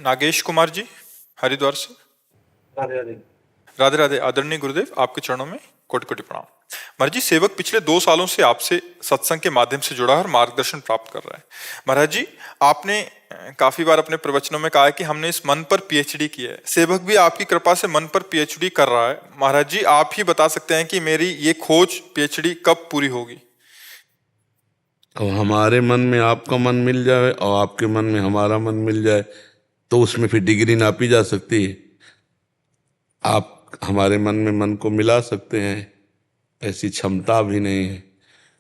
नागेश कुमार जी, हरिद्वार से। राधे राधे। राधे राधे। आदरणीय गुरुदेव, आपके चरणों में कोटि कोटि प्रणाम। महाराज जी, सेवक पिछले 2 सालों से आपसे सत्संग के माध्यम से जुड़ा है और मार्गदर्शन प्राप्त कर रहा है। महाराज जी, आपने काफी बार अपने प्रवचनों में कहा है कि हमने इस मन पर पीएचडी की है। सेवक भी आपकी कृपा से मन पर पीएचडी कर रहा है। महाराज जी, आप ही बता सकते हैं कि मेरी ये खोज पीएचडी कब पूरी होगी? अब हमारे मन में आपका मन मिल जाए और आपके मन में हमारा मन मिल जाए तो उसमें फिर डिग्री नापी जा सकती है। आप हमारे मन में मन को मिला सकते हैं, ऐसी क्षमता भी नहीं है।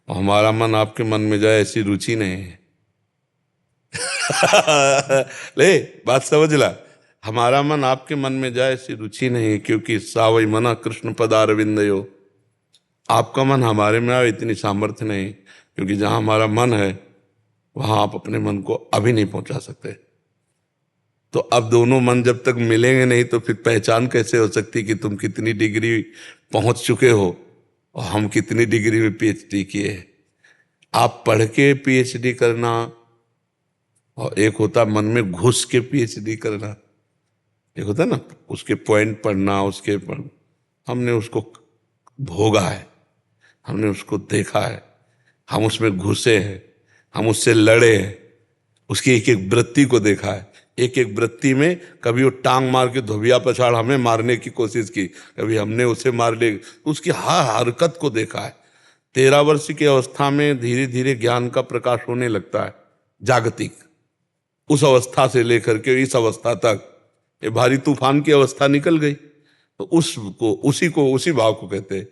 और हमारा मन आपके मन में जाए, ऐसी रुचि नहीं है। ले बात समझ ला। हमारा मन आपके मन में जाए, ऐसी रुचि नहीं है, क्योंकि सावई मना कृष्ण पदारविंदयो। आपका मन हमारे में आए, इतनी सामर्थ्य नहीं, क्योंकि जहां हमारा मन है वहां आप अपने मन को अभी नहीं पहुंचा सकते। तो अब दोनों मन जब तक मिलेंगे नहीं तो फिर पहचान कैसे हो सकती कि तुम कितनी डिग्री पहुंच चुके हो और हम कितनी डिग्री में पीएचडी किए। आप पढ़ के पीएचडी करना और एक होता मन में घुस के पीएचडी करना। एक होता ना उसके पॉइंट पढ़ना, उसके हमने उसको भोगा है, हमने उसको देखा है, हम उसमें घुसे हैं, हम उससे लड़े हैं, उसकी एक एक वृत्ति को देखा है। एक एक वृत्ति में कभी वो टांग मार के धोबिया पछाड़ हमें मारने की कोशिश की, कभी हमने उसे मार ले, उसकी हर हरकत को देखा है। 13 वर्ष की अवस्था में धीरे धीरे ज्ञान का प्रकाश होने लगता है, जागतिक। उस अवस्था से लेकर के इस अवस्था तक ये भारी तूफान की अवस्था निकल गई, तो उसी भाव को कहते हैं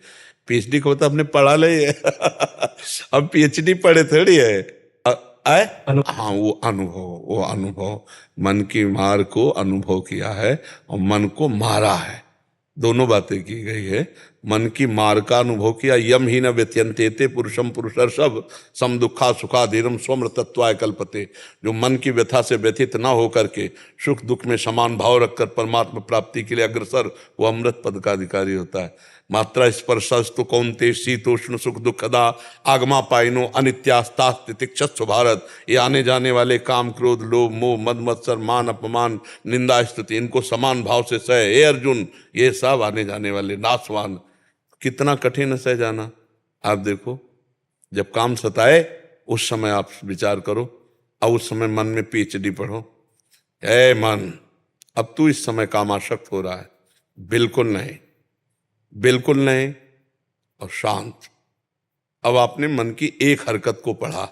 पीएचडी को। तो आपने पढ़ा ले अब पीएचडी पढ़े थोड़ी है। हाँ, वो अनुभव मन की मार को अनुभव किया है और मन को मारा है। दोनों बातें की गई है। मन की मार का अनुभव किया। यम ही न व्यत्यंतेते पुरुषम पुरुषर्षभ सम दुखा सुखा धीरम स्वमृतत्वाय कल्पते। जो मन की व्यथा से व्यथित ना होकर के सुख दुख में समान भाव रखकर परमात्मा प्राप्ति के लिए अग्रसर, वो अमृत पद का अधिकारी होता है। मात्रा स्पर्शस्तु कौन्ते शीतोष्ण सुख दुखदा आगमा पाइनो अनित्यास्तास्तितिक्षस्व भारत। ये आने जाने वाले काम क्रोध लोभ मोह मद मत्सर मान अपमान निंदा स्तुति, इनको समान भाव से सह। हे अर्जुन, ये सब आने जाने वाले नाशवान। कितना कठिन है सह जाना। आप देखो, जब काम सताए उस समय आप विचार करो, और उस समय मन में पीएचडी पढ़ो। ए मन, अब तू इस समय कामासक्त हो रहा है? बिल्कुल नहीं, बिल्कुल नहीं। और शांत। अब आपने मन की एक हरकत को पढ़ा,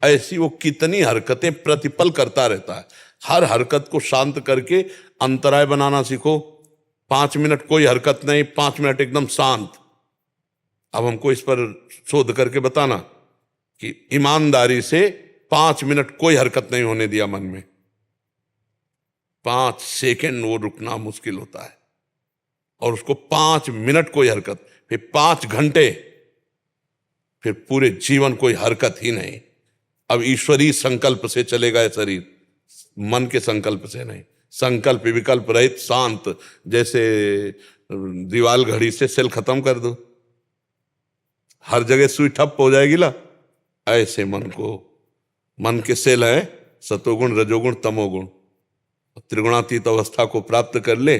ऐसी वो कितनी हरकतें प्रतिपल करता रहता है। हर हरकत को शांत करके अंतराय बनाना सीखो। 5 मिनट कोई हरकत नहीं, 5 मिनट एकदम शांत। अब हमको इस पर शोध करके बताना कि ईमानदारी से 5 मिनट कोई हरकत नहीं होने दिया मन में। 5 सेकंड वो रुकना मुश्किल होता है, और उसको 5 मिनट कोई हरकत, फिर 5 घंटे, फिर पूरे जीवन कोई हरकत ही नहीं। अब ईश्वरीय संकल्प से चलेगा ये शरीर, मन के संकल्प से नहीं। संकल्प विकल्प रहित शांत, जैसे दीवाल घड़ी से सेल खत्म कर दो, हर जगह सुई ठप हो जाएगी ला। ऐसे मन को, मन के सेल है सतोगुण रजोगुण तमोगुण, त्रिगुणातीत अवस्था को प्राप्त कर ले,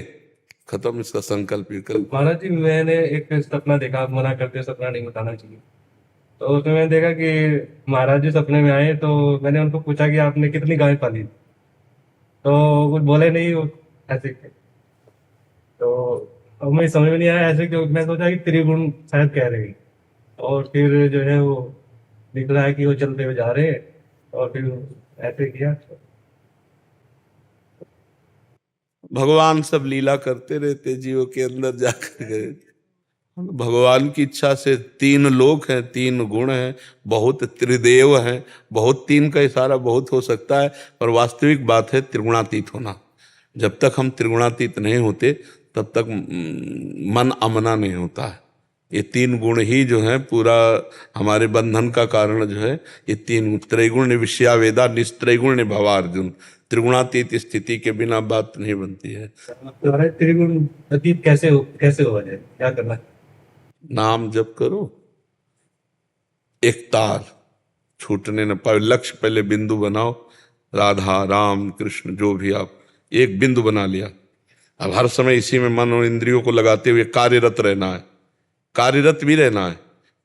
खत्म इसका संकल्प विकल्प। महाराज जी, मैंने एक सपना देखा। आप मना करते हैं सपना नहीं बताना चाहिए, तो उसमें मैंने देखा कि महाराज जी सपने में आए, तो मैंने उनको पूछा कि आपने कितनी गाय पाली, तो कुछ बोले नहीं वो ऐसे के। तो अब मैं समझ में नहीं आया ऐसे क्यों। मैं सोचा कि त्रिगुण शायद कह रहे हैं, और फिर जो है वो दिख रहा है कि वो चलते हुए जा रहे हैं, और फिर ऐसे किया। भगवान सब लीला करते रहते जीवों के अंदर जाकर गए। भगवान की इच्छा से 3 लोक हैं, 3 गुण हैं, बहुत त्रिदेव हैं। बहुत 3 का इशारा बहुत हो सकता है, पर वास्तविक बात है त्रिगुणातीत होना। जब तक हम त्रिगुणातीत नहीं होते तब तक मन अमना नहीं होता है। ये 3 गुण ही जो है पूरा हमारे बंधन का कारण जो है। ये 3 त्रैगुण विषया वेदा निस्त्रैगुण भवार्जुन। त्रिगुणातीत स्थिति के बिना बात नहीं बनती है। तो त्रिगुण अतीत कैसे हुआ जाए, क्या करना है? नाम जप करो, एक तार छूटने न पाए। लक्ष्य पहले बिंदु बनाओ, राधा राम कृष्ण जो भी आप एक बिंदु बना लिया। अब हर समय इसी में मन और इंद्रियों को लगाते हुए कार्यरत रहना है, कार्यरत भी रहना है,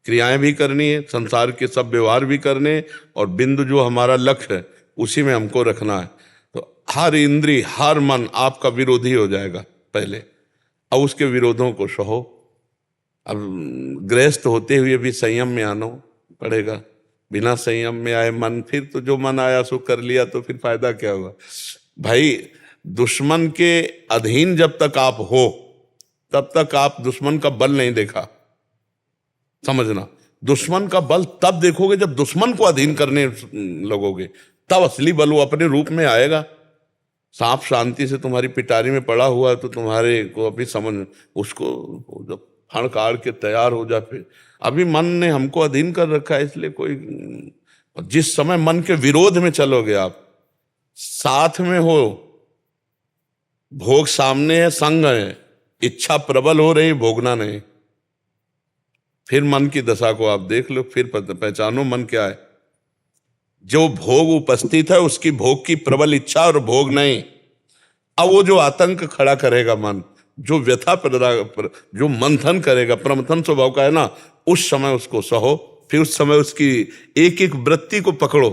क्रियाएं भी करनी है, संसार के सब व्यवहार भी करने, और बिंदु जो हमारा लक्ष्य है उसी में हमको रखना है। तो हर इंद्री हर मन आपका विरोधी हो जाएगा पहले, अब उसके विरोधों को सहो। अब गृहस्थ होते हुए भी संयम में आना पड़ेगा, बिना संयम में आए मन, फिर तो जो मन आया सो कर लिया, तो फिर फायदा क्या हुआ भाई। दुश्मन के अधीन जब तक आप हो तब तक आप दुश्मन का बल नहीं देखा, समझना। दुश्मन का बल तब देखोगे जब दुश्मन को अधीन करने लगोगे, तब असली बल वो अपने रूप में आएगा। सांप शांति से तुम्हारी पिटारी में पड़ा हुआ है तो तुम्हारे को अभी समझ, उसको जब फण काट के तैयार हो जा, फिर अभी मन ने हमको अधीन कर रखा है। इसलिए कोई, जिस समय मन के विरोध में चलोगे आप, साथ में हो, भोग सामने है, संग है, इच्छा प्रबल हो रही, भोगना नहीं, फिर मन की दशा को आप देख लो, फिर पहचानो मन क्या है। जो भोग उपस्थित है उसकी भोग की प्रबल इच्छा और भोग नहीं। अब वो जो आतंक खड़ा करेगा मन, जो व्यथा जो मंथन करेगा, प्रमथन स्वभाव का है ना, उस समय उसको सहो, फिर उस समय उसकी एक एक वृत्ति को पकड़ो,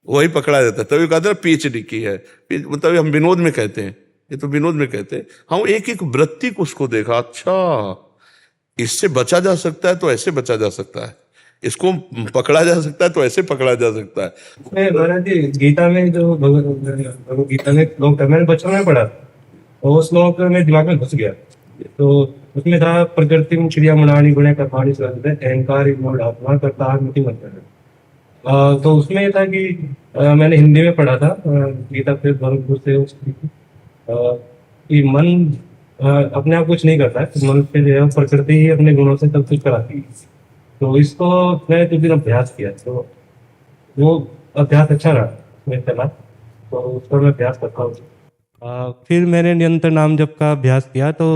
वही पकड़ा जाता है। तभी कहते हैं पीएचडी की है, मतलब हम विनोद में कहते हैं, ये तो विनोद में कहते हैं। हम एक एक वृत्ति को उसको देखा, अच्छा इससे बचा जा सकता है तो ऐसे बचा जा सकता है, इसको पकड़ा जा सकता है तो ऐसे पकड़ा जा सकता है। मैं महाराज जी गीता में जो भगवत गीता में श्लोक था, मैंने बचपन में पढ़ा था, और वो श्लोक मेरे दिमाग में घुस गया। तो उसमें था प्रकृति में क्रिया मनानी गुणे का पानी स्वरूप है, अहंकार मूढ़ आत्मा करता आत्मति मत कर। तो उसमें ये था कि मैंने हिंदी में पढ़ा था गीता फिर भरतपुर से उसकी, कि मन अपने आप कुछ नहीं करता है, मन से जो है प्रकृति ही अपने गुणों से सब कुछ कराती है। तो इसको मैंने कुछ दिन अभ्यास किया, तो वो अभ्यास अच्छा रहा मेरे चला, तो उसको मैं अभ्यास करता हूँ। फिर मैंने निरंतर नाम जप का अभ्यास किया। तो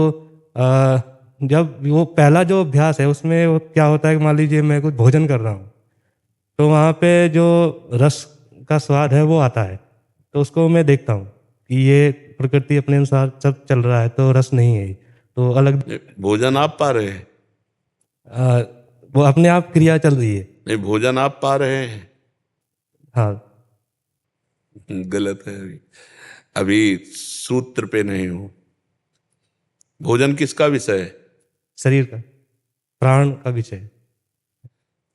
जब वो पहला जो अभ्यास है उसमें वो क्या होता है कि मान लीजिए मैं कुछ भोजन कर रहा हूँ, तो वहाँ पे जो रस का स्वाद है वो आता है, तो उसको मैं देखता हूँ कि ये प्रकृति अपने अनुसार सब चल रहा है, तो रस नहीं है, तो अलग भोजन आप पा रहे हैं, वो अपने आप क्रिया चल रही है। नहीं भोजन आप पा रहे हैं, हाँ गलत है। अभी सूत्र पे नहीं हो। भोजन किसका विषय है? शरीर का, प्राण का विषय।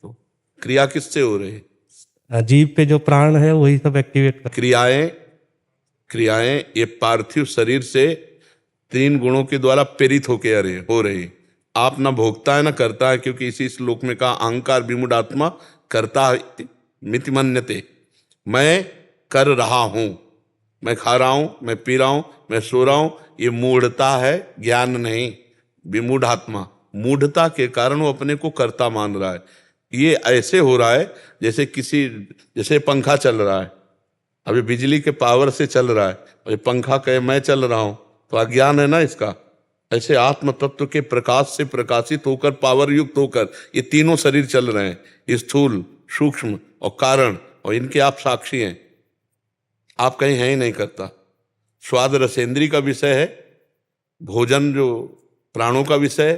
तो क्रिया किससे हो रही है? जीव पे जो प्राण है वही सब एक्टिवेट कर। क्रियाएं ये पार्थिव शरीर से 3 गुणों के द्वारा प्रेरित होके हो रही। आप ना भोगता है ना करता है, क्योंकि इसी श्लोक में कहा अहंकार विमूढ़ आत्मा करता मिति मन्यते। मैं कर रहा हूं, मैं खा रहा हूं, मैं पी रहा हूं, मैं सो रहा हूं, ये मूढ़ता है, ज्ञान नहीं। विमूढ़ आत्मा, मूढ़ता के कारण वो अपने को कर्ता मान रहा है। ये ऐसे हो रहा है जैसे पंखा चल रहा है, अभी बिजली के पावर से चल रहा है, और ये पंखा कहे मैं चल रहा हूं, तो अज्ञान है ना इसका। ऐसे आत्म तत्व के प्रकाश से प्रकाशित होकर, पावर युक्त होकर ये तीनों शरीर चल रहे हैं, स्थूल, सूक्ष्म और कारण, और इनके आप साक्षी हैं। आप कहीं है ही नहीं करता। स्वाद रसेंद्री का विषय है, भोजन जो प्राणों का विषय,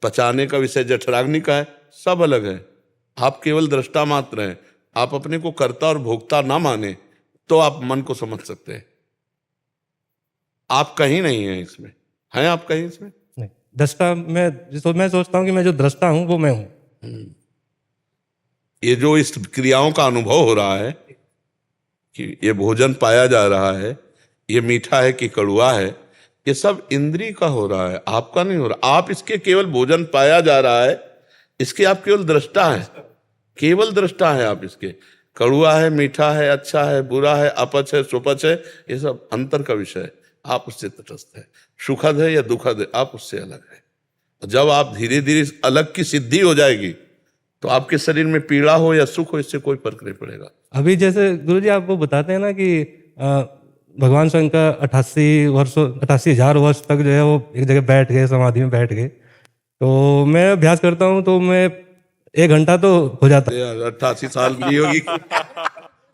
पचाने का विषय जठराग्नि का है, सब अलग है। आप केवल दृष्टा मात्र हैं। आप अपने को कर्ता और भोक्ता ना माने तो आप मन को समझ सकते हैं। आप कहीं नहीं हैं इसमें, हैं आप कहीं इसमें नहीं। दृष्टा मैं सोचता हूँ कि मैं जो दृष्टा हूँ वो मैं हूँ। ये जो इस क्रियाओं का अनुभव हो रहा है कि ये भोजन पाया जा रहा है, ये मीठा है कि कड़वा है, ये सब इंद्री का हो रहा है, आपका नहीं हो रहा। आप इसके केवल भोजन पाया जा रहा है, इसके आप केवल दृष्टा हैं, केवल दृष्टा है आप इसके। कड़वा है, मीठा है, अच्छा है, बुरा है, अपच है, सुपच है, ये सब अंतर का विषय है। आप उससे तटस्थ है। सुखद है या दुखद है, आप उससे अलग है। जब आप धीरे धीरे अलग की सिद्धि हो जाएगी तो आपके शरीर में पीड़ा हो या सुख हो, इससे कोई फर्क नहीं पड़ेगा। अभी जैसे गुरुजी आप वो बताते हैं ना कि भगवान शंकर 88,000 वर्ष तक जो है वो एक जगह बैठ गए, समाधि में बैठ गए। तो मैं अभ्यास करता हूँ तो मैं 1 घंटा तो हो जाता है। 88 साल जियोगी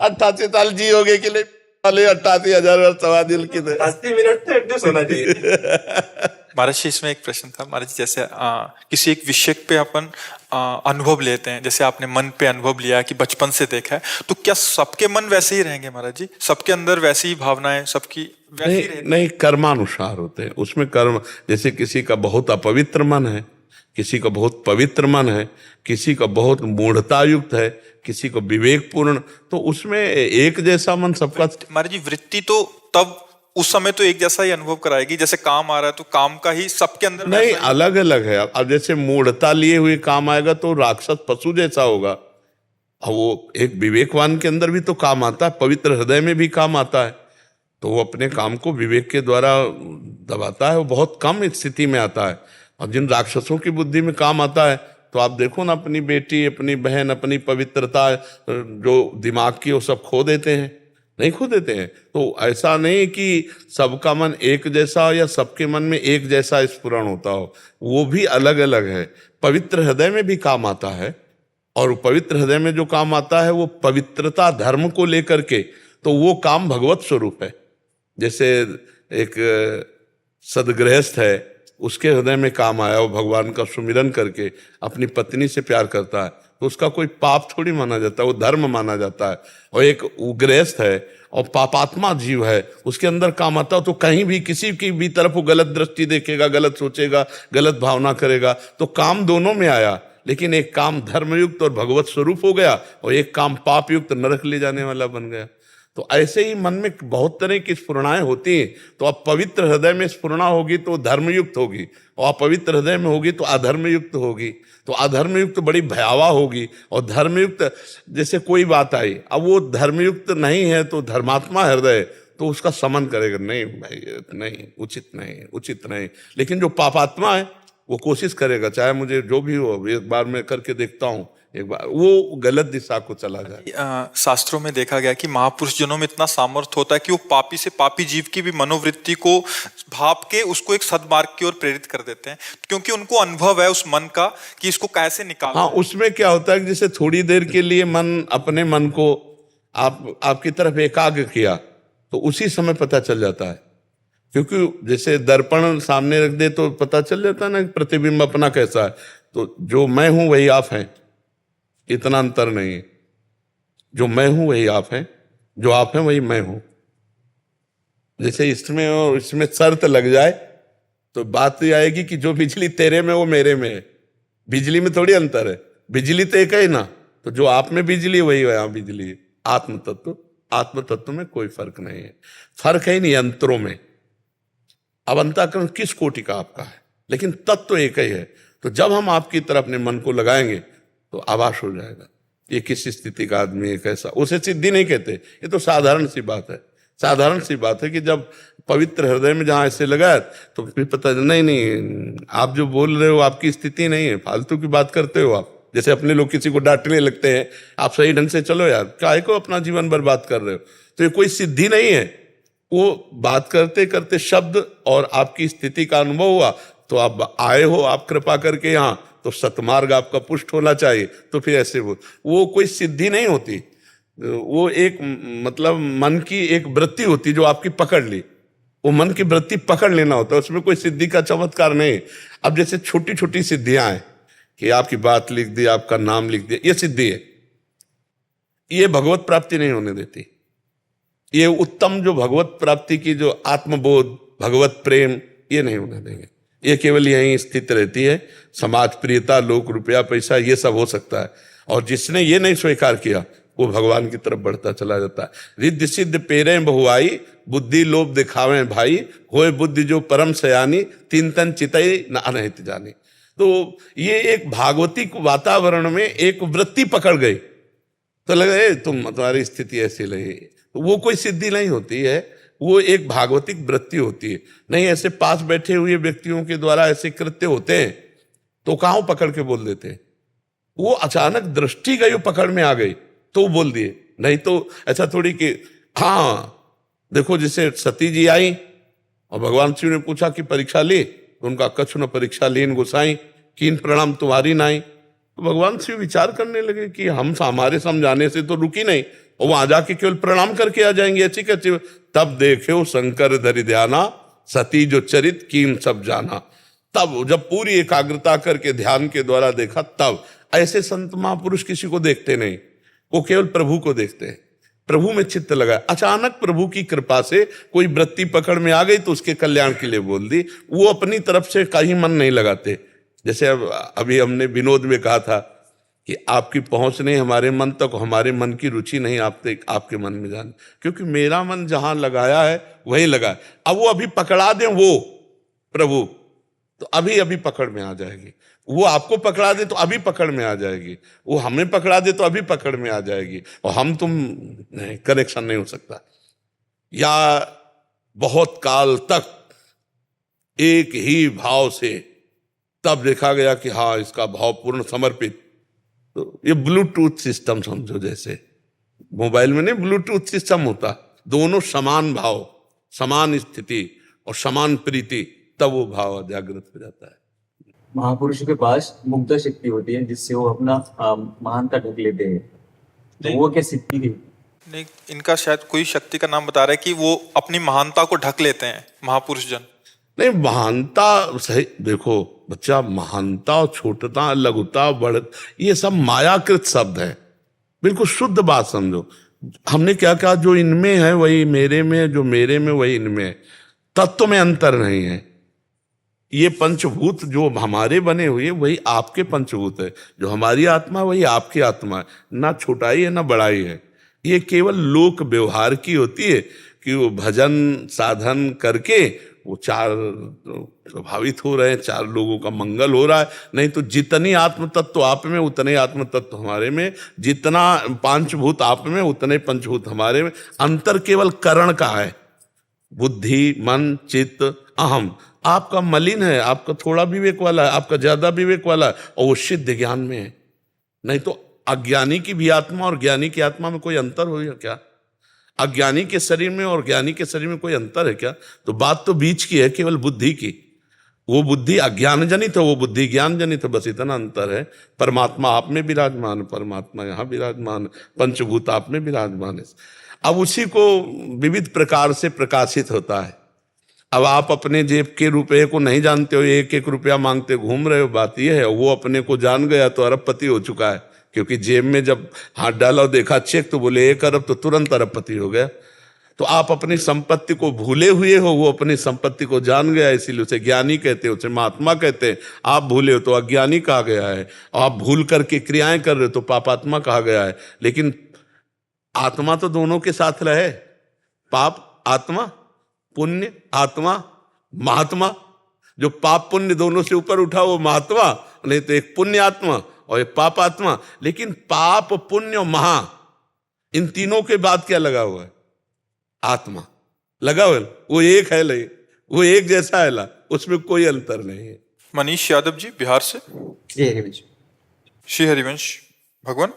88 साल जियोगे के लिए वाले 88,000 वर्ष समाधि की थे। 80 मिनट तो एडजस्ट होना चाहिए। महाराज जी इसमें एक प्रश्न था महाराज जी, जैसे किसी एक विषय पे अपन अनुभव लेते हैं, जैसे आपने मन पे अनुभव लिया कि बचपन से देखा है, तो क्या सबके मन वैसे ही रहेंगे महाराज जी? सबके अंदर वैसी ही भावनाएं सबकी वैसी नहीं रहती? नहीं, कर्मानुसार होते हैं उसमें कर्म। जैसे किसी का बहुत अपवित्र मन है, किसी का बहुत पवित्र मन है, किसी का बहुत मूढ़ता युक्त है, किसी को विवेकपूर्ण, तो उसमें एक जैसा मन सबका। महाराज जी वृत्ति तो तब उस समय तो एक जैसा ही अनुभव कराएगी, जैसे काम आ रहा है तो काम का ही सबके अंदर नहीं, वैसा ही- अलग अलग है। अब जैसे मूढ़ता लिए हुए काम आएगा तो राक्षस पशु जैसा होगा, और वो एक विवेकवान के अंदर भी तो काम आता है, पवित्र हृदय में भी काम आता है, तो वो अपने काम को विवेक के द्वारा दबाता है, वो बहुत कम स्थिति में आता है। और जिन राक्षसों की बुद्धि में काम आता है, तो आप देखो ना, अपनी बेटी, अपनी बहन, अपनी पवित्रता जो दिमाग की, वो सब खो देते हैं, नहीं खो देते हैं। तो ऐसा नहीं कि सबका मन एक जैसा या सबके मन में एक जैसा स्फुरण होता हो, वो भी अलग अलग है। पवित्र हृदय में भी काम आता है, और पवित्र हृदय में जो काम आता है वो पवित्रता धर्म को लेकर के, तो वो काम भगवत स्वरूप है। जैसे एक सदगृहस्थ है, उसके हृदय में काम आया, वो भगवान का सुमिरन करके अपनी पत्नी से प्यार करता है, तो उसका कोई पाप थोड़ी माना जाता है, वो धर्म माना जाता है। और एक गृहस्थ है और पापात्मा जीव है, उसके अंदर काम आता है, तो कहीं भी किसी की भी तरफ वो गलत दृष्टि देखेगा, गलत सोचेगा, गलत भावना करेगा, तो काम दोनों में आया, लेकिन एक काम धर्मयुक्त और भगवत स्वरूप हो गया, और एक काम पाप युक्त नरक ले जाने वाला बन गया। तो ऐसे ही मन में बहुत तरह की स्फुरणाएं होती हैं। तो अब पवित्र हृदय में स्फुरणा होगी तो धर्मयुक्त होगी, और अपवित्र हृदय में होगी तो अधर्मयुक्त होगी। तो अधर्मयुक्त बड़ी भयावह होगी, और धर्मयुक्त जैसे कोई बात आई, अब वो धर्मयुक्त नहीं है तो धर्मात्मा हृदय, तो उसका समन करेगा, नहीं भाई नहीं, उचित नहीं, उचित नहीं। लेकिन जो पापात्मा है वो कोशिश करेगा, चाहे मुझे जो भी हो, एक बार मैं करके देखता हूँ, एक बार वो गलत दिशा को चला जाए। शास्त्रों में देखा गया कि महापुरुष जनों में इतना सामर्थ्य होता है कि वो पापी से पापी जीव की भी मनोवृत्ति को भाप के उसको एक सद्मार्ग की ओर प्रेरित कर देते हैं, क्योंकि उनको अनुभव है उस मन का कि इसको कैसे निकालना। हाँ, उसमें क्या होता है कि जैसे थोड़ी देर के लिए मन, अपने मन को आपकी तरफ एकाग्र किया, तो उसी समय पता चल जाता है। क्योंकि जैसे दर्पण सामने रख दे तो पता चल जाता है ना कि प्रतिबिंब अपना कैसा है। तो जो मैं हूं वही आप हैं, इतना अंतर नहीं है। जो मैं हूं वही आप हैं, जो आप हैं वही मैं हूं। जैसे इसमें और इसमें शर्त लग जाए तो बात ये आएगी कि जो बिजली तेरे में वो मेरे में है। बिजली में थोड़ी अंतर है, बिजली तो एक है ना। तो जो आप में बिजली वही यहाँ बिजली है। आत्म तत्व में कोई फर्क नहीं है। फर्क है नहीं यंत्रों में। अब अंतःकरण किस कोटि का आपका है, लेकिन तत्व एक ही है। तो जब हम आपकी तरफ अपने मन को लगाएंगे तो आभास हो जाएगा ये किस स्थिति का आदमी है, कैसा। उसे सिद्धि नहीं कहते, ये तो साधारण सी बात है। साधारण सी बात है कि जब पवित्र हृदय में जहां ऐसे लगा तो फिर पता नहीं आप जो बोल रहे हो आपकी स्थिति नहीं है, फालतू की बात करते हो आप। जैसे अपने लोग किसी को डांटने लगते हैं, आप सही ढंग से चलो यार, काहे को अपना जीवन बर्बाद कर रहे हो। तो ये कोई सिद्धि नहीं है। वो बात करते करते शब्द और आपकी स्थिति का अनुभव हुआ तो आप आए हो, आप कृपा करके यहाँ, तो सतमार्ग आपका पुष्ट होना चाहिए। तो फिर ऐसे वो कोई सिद्धि नहीं होती, वो एक मतलब मन की एक वृत्ति होती जो आपकी पकड़ ली। वो मन की वृत्ति पकड़ लेना होता है, उसमें कोई सिद्धि का चमत्कार नहीं। अब जैसे छोटी छोटी सिद्धियां हैं कि आपकी बात लिख दी, आपका नाम लिख दिया, ये सिद्धि है। ये भगवत प्राप्ति नहीं होने देती। ये उत्तम जो भगवत प्राप्ति की जो आत्मबोध, भगवत प्रेम, ये नहीं होने देंगे। ये केवल यहीं स्थित रहती है। समाज प्रियता, लोक, रुपया, पैसा, ये सब हो सकता है। और जिसने ये नहीं स्वीकार किया वो भगवान की तरफ बढ़ता चला जाता है। रिद्धि सिद्ध पेरे बहुआई, बुद्धि लोभ दिखावे भाई, होए बुद्धि जो परम सयानी, तीन तन चितई न अनहित जानी। तो ये एक भागवतिक वातावरण में एक वृत्ति पकड़ गई, तो लगा तुम्हारी स्थिति ऐसी लगी। तो वो कोई सिद्धि नहीं होती है, वो एक भागवतिक वृत्ति होती है। नहीं, ऐसे पास बैठे हुए व्यक्तियों के द्वारा ऐसे कृत्य होते हैं तो कहाँ पकड़ के बोल देते हैं। वो अचानक दृष्टि गई, पकड़ में आ गई तो बोल दिए। नहीं तो ऐसा थोड़ी कि हाँ देखो, जैसे सती जी आई और भगवान शिव ने पूछा कि परीक्षा ली, तो उनका कछु न परीक्षा लीन गोसाई, कीन प्रणाम तुम्हारी नाई। तो भगवान शिव विचार करने लगे कि हम हमारे समझाने से तो रुकी नहीं, और वहां जाके केवल प्रणाम करके आ जाएंगे, अच्छी कैसी। तब देखे शंकर धरि ध्याना, सती जो चरित कीन सब जाना। तब जब पूरी एकाग्रता करके ध्यान के द्वारा देखा, तब ऐसे संत महापुरुष किसी को देखते नहीं, वो केवल प्रभु को देखते हैं, प्रभु में चित्त लगा। अचानक प्रभु की कृपा से कोई वृत्ति पकड़ में आ गई तो उसके कल्याण के लिए बोल दी, वो अपनी तरफ से कहीं मन नहीं लगाते। जैसे अभी हमने विनोद में कहा था कि आपकी पहुंच नहीं हमारे मन तक, हमारे मन की रुचि नहीं आपके मन में जाने, क्योंकि मेरा मन जहां लगाया है वही लगा है। अब वो अभी पकड़ा दें वो प्रभु, तो अभी अभी पकड़ में आ जाएगी। वो आपको पकड़ा दे तो अभी पकड़ में आ जाएगी, वो हमें पकड़ा दे तो अभी पकड़ में आ जाएगी, और हम तुम नहीं, कनेक्शन नहीं हो सकता। या बहुत काल तक एक ही भाव से, तब देखा गया कि हाँ इसका भाव पूर्ण समर्पित। तो ये ब्लूटूथ सिस्टम समझो, जैसे मोबाइल में नहीं ब्लूटूथ सिस्टम होता, दोनों समान भाव, समान स्थिति और समान प्रीति, तब वो भाव जागृत हो जाता है। महापुरुषों के पास मुग्धा शक्ति होती है जिससे वो अपना महानता ढक लेते हैं, तो वो क्या सिद्धि थी? नहीं, इनका शायद कोई शक्ति का नाम बता रहा है कि वो अपनी महानता को ढक लेते हैं महापुरुष जन। नहीं, महानता सही, देखो बच्चा, महानता और छोटता, लघुता, बढ़त, ये सब मायाकृत शब्द है, बिल्कुल शुद्ध बात समझो। हमने क्या कहा, जो इनमें है वही मेरे में, जो मेरे में वही इनमें है, तत्व में अंतर नहीं है। ये पंचभूत जो हमारे बने हुए वही आपके पंचभूत है, जो हमारी आत्मा वही आपकी आत्मा है, ना छोटाई है ना बड़ाई है। ये केवल लोक व्यवहार की होती है कि वो भजन साधन करके वो चार प्रभावित हो रहे हैं, चार लोगों का मंगल हो रहा है। नहीं तो जितनी आत्म तत्व आप में उतने आत्म तत्व हमारे में, जितना पंचभूत आप में उतने पंचभूत हमारे में। अंतर केवल करण का है, बुद्धि, मन, चित्त, अहम। आपका मलिन है, आपका थोड़ा विवेक वाला है, आपका ज्यादा विवेक वाला है, और वो सिद्ध ज्ञान में है। नहीं तो अज्ञानी की भी आत्मा और ज्ञानी की आत्मा में कोई अंतर हो क्या? अज्ञानी के शरीर में और ज्ञानी के शरीर में कोई अंतर है क्या? तो बात तो बीच की है, केवल बुद्धि की। वो बुद्धि अज्ञान जनित है, वो बुद्धि ज्ञान जनित है, बस इतना अंतर है। परमात्मा आप में विराजमान है, परमात्मा यहाँ विराजमान है, पंचभूत आप में विराजमान है। अब उसी को विविध प्रकार से प्रकाशित होता है। अब आप अपने जेब के रुपए को नहीं जानते हो, एक एक रुपया मांगते घूम रहे हो, बात यह है। वो अपने को जान गया तो अरबपति हो चुका है, क्योंकि जेब में जब हाथ डाला और देखा चेक तो बोले 1 अरब, तो तुरंत अरबपति हो गया। तो आप अपनी संपत्ति को भूले हुए हो, वो अपनी संपत्ति को जान गया, इसीलिए उसे ज्ञानी कहते हैं, उसे महात्मा कहते हैं। आप भूले हो तो अज्ञानी कहा गया है, आप भूल करके क्रियाएं कर रहे हो तो पापात्मा कहा गया है। लेकिन आत्मा तो दोनों के साथ रहे, पाप आत्मा, पुण्य आत्मा, महात्मा। जो पाप पुण्य दोनों से ऊपर उठा वो महात्मा, नहीं तो एक पुण्य आत्मा और एक पाप आत्मा। लेकिन पाप, पुण्य और महा, इन तीनों के बाद क्या लगा हुआ है? आत्मा लगा हुआ है। वो एक है, ले वो एक जैसा है ला, उसमें कोई अंतर नहीं है। मनीष यादव जी बिहार से। श्री हरिवंश, भगवान,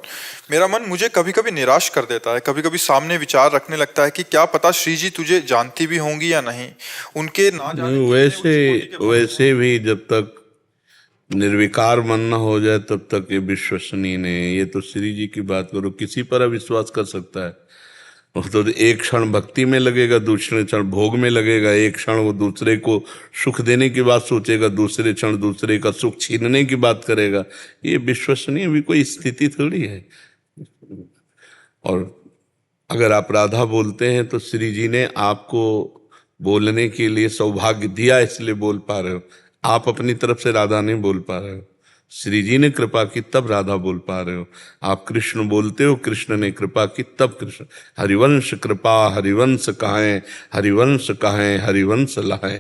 मेरा मन मुझे कभी कभी निराश कर देता है, कभी कभी सामने विचार रखने लगता है कि क्या पता श्री जी तुझे जानती भी होंगी या नहीं। उनके ना जाने वैसे भी जब तक निर्विकार मन न हो जाए तब तक ये विश्वसनीय नहीं है। ये तो श्री जी की बात करो, किसी पर अविश्वास कर सकता है। तो एक क्षण भक्ति में लगेगा, दूसरे क्षण भोग में लगेगा, एक क्षण वो दूसरे को सुख देने की बात सोचेगा, दूसरे क्षण दूसरे का सुख छीनने की बात करेगा। ये विश्वसनीय भी कोई स्थिति थोड़ी है। और अगर आप राधा बोलते हैं तो श्री जी ने आपको बोलने के लिए सौभाग्य दिया, इसलिए बोल पा रहे हो। आप अपनी तरफ से राधा नहीं बोल पा रहे हो, श्री जी ने कृपा की तब राधा बोल पा रहे हो। आप कृष्ण बोलते हो, कृष्ण ने कृपा की तब कृष्ण। हरिवंश कृपा हरिवंश कहाएं, हरिवंश कहाएं हरिवंश लाएं।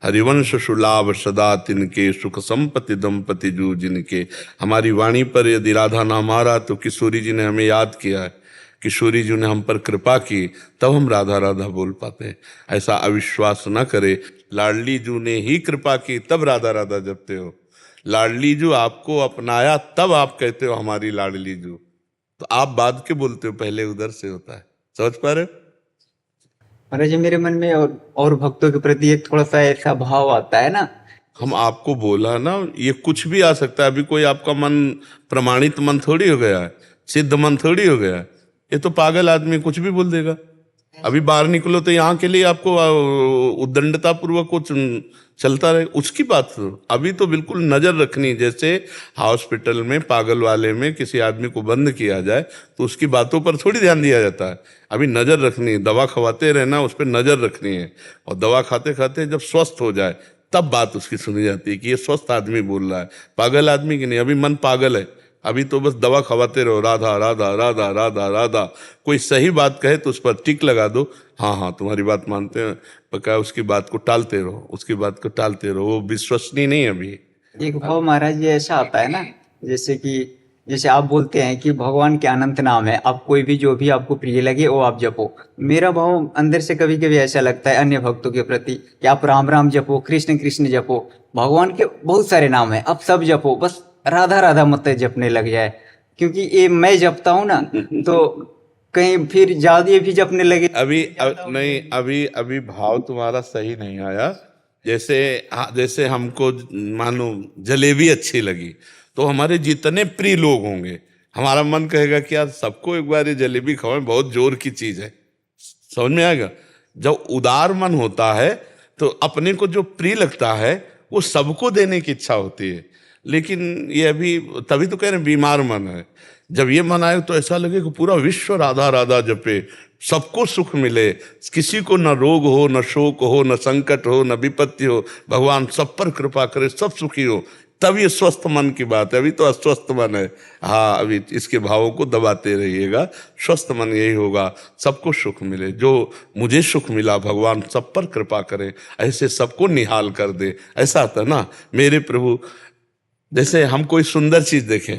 हरिवंश सुलाभ सदा तिनके, सुख संपत्ति दंपति जू जिनके। हमारी वाणी पर यदि राधा नाम आ रहा तो किशोरी जी ने हमें याद किया है, किशोरी जी ने हम पर कृपा की, तब हम राधा राधा बोल पाते हैं। ऐसा अविश्वास न करे। लाडली जू ने ही कृपा की तब राधा राधा जपते हो। लाडली जू आपको अपनाया तब आप कहते हो हमारी लाडली जू। तो आप बाद के बोलते हो, पहले उधर से होता है। समझ पा रहे हो? महाराज जी, मेरे मन में और भक्तों के प्रति एक थोड़ा सा ऐसा भाव आता है ना। हम आपको बोला ना, ये कुछ भी आ सकता है। अभी कोई आपका मन प्रमाणित मन थोड़ी हो गया है, सिद्ध मन थोड़ी हो गया है। ये तो पागल आदमी कुछ भी बोल देगा। अभी बाहर निकलो तो यहाँ के लिए आपको उद्दंडता पूर्वक कुछ चलता रहे, उसकी बात सुनो। अभी तो बिल्कुल नजर रखनी, जैसे हॉस्पिटल में पागल वाले में किसी आदमी को बंद किया जाए तो उसकी बातों पर थोड़ी ध्यान दिया जाता है। अभी नजर रखनी, दवा खवाते रहना, उस पर नजर रखनी है। और दवा खाते खाते जब स्वस्थ हो जाए तब बात उसकी सुनी जाती है कि ये स्वस्थ आदमी बोल रहा है, पागल आदमी की नहीं। अभी मन पागल है, अभी तो बस दवा खवाते रहो, राधा राधा राधा राधा राधा। कोई सही बात कहे तो उस पर टिक लगा दो, हाँ हाँ तुम्हारी बात मानते हैं, पक्का। उसकी बात को टालते रहो, उसकी बात को टालते रहो, वो विश्वसनीय नहीं है अभी। एक भाव महाराज ये ऐसा आता है ना, जैसे आप बोलते हैं कि भगवान के अनंत नाम है, आप कोई भी जो भी आपको प्रिय लगे वो आप जपो। मेरा भाव अंदर से कभी कभी ऐसा लगता है अन्य भक्तों के प्रति कि आप राम राम जपो, कृष्ण कृष्ण जपो, भगवान के बहुत सारे नाम है, आप सब जपो, बस राधा राधा मत जपने लग जाए। क्योंकि ये मैं जपता हूँ ना तो कहीं फिर ज्यादा भी जपने लगे। नहीं, अभी भाव तुम्हारा सही नहीं आया। जैसे हमको मानो जलेबी अच्छी लगी तो हमारे जितने प्रिय लोग होंगे, हमारा मन कहेगा कि यार सबको एक बार ये जलेबी खवाएं, बहुत जोर की चीज है। समझ में आएगा? जब उदार मन होता है तो अपने को जो प्रिय लगता है वो सबको देने की इच्छा होती है। लेकिन ये अभी तभी तो कह रहे हैं बीमार मन है। जब ये मन आए तो ऐसा लगे कि पूरा विश्व राधा राधा जपे, सबको सुख मिले, किसी को न रोग हो, न शोक हो, न संकट हो, न विपत्ति हो, भगवान सब पर कृपा करे, सब सुखी हो। तब ये स्वस्थ मन की बात है। अभी तो अस्वस्थ मन है। हाँ, अभी इसके भावों को दबाते रहिएगा। स्वस्थ मन यही होगा, सबको सुख मिले। जो मुझे सुख मिला भगवान सब पर कृपा करे, ऐसे सबको निहाल कर दे। ऐसा आता ना मेरे प्रभु। जैसे हम कोई सुंदर चीज देखें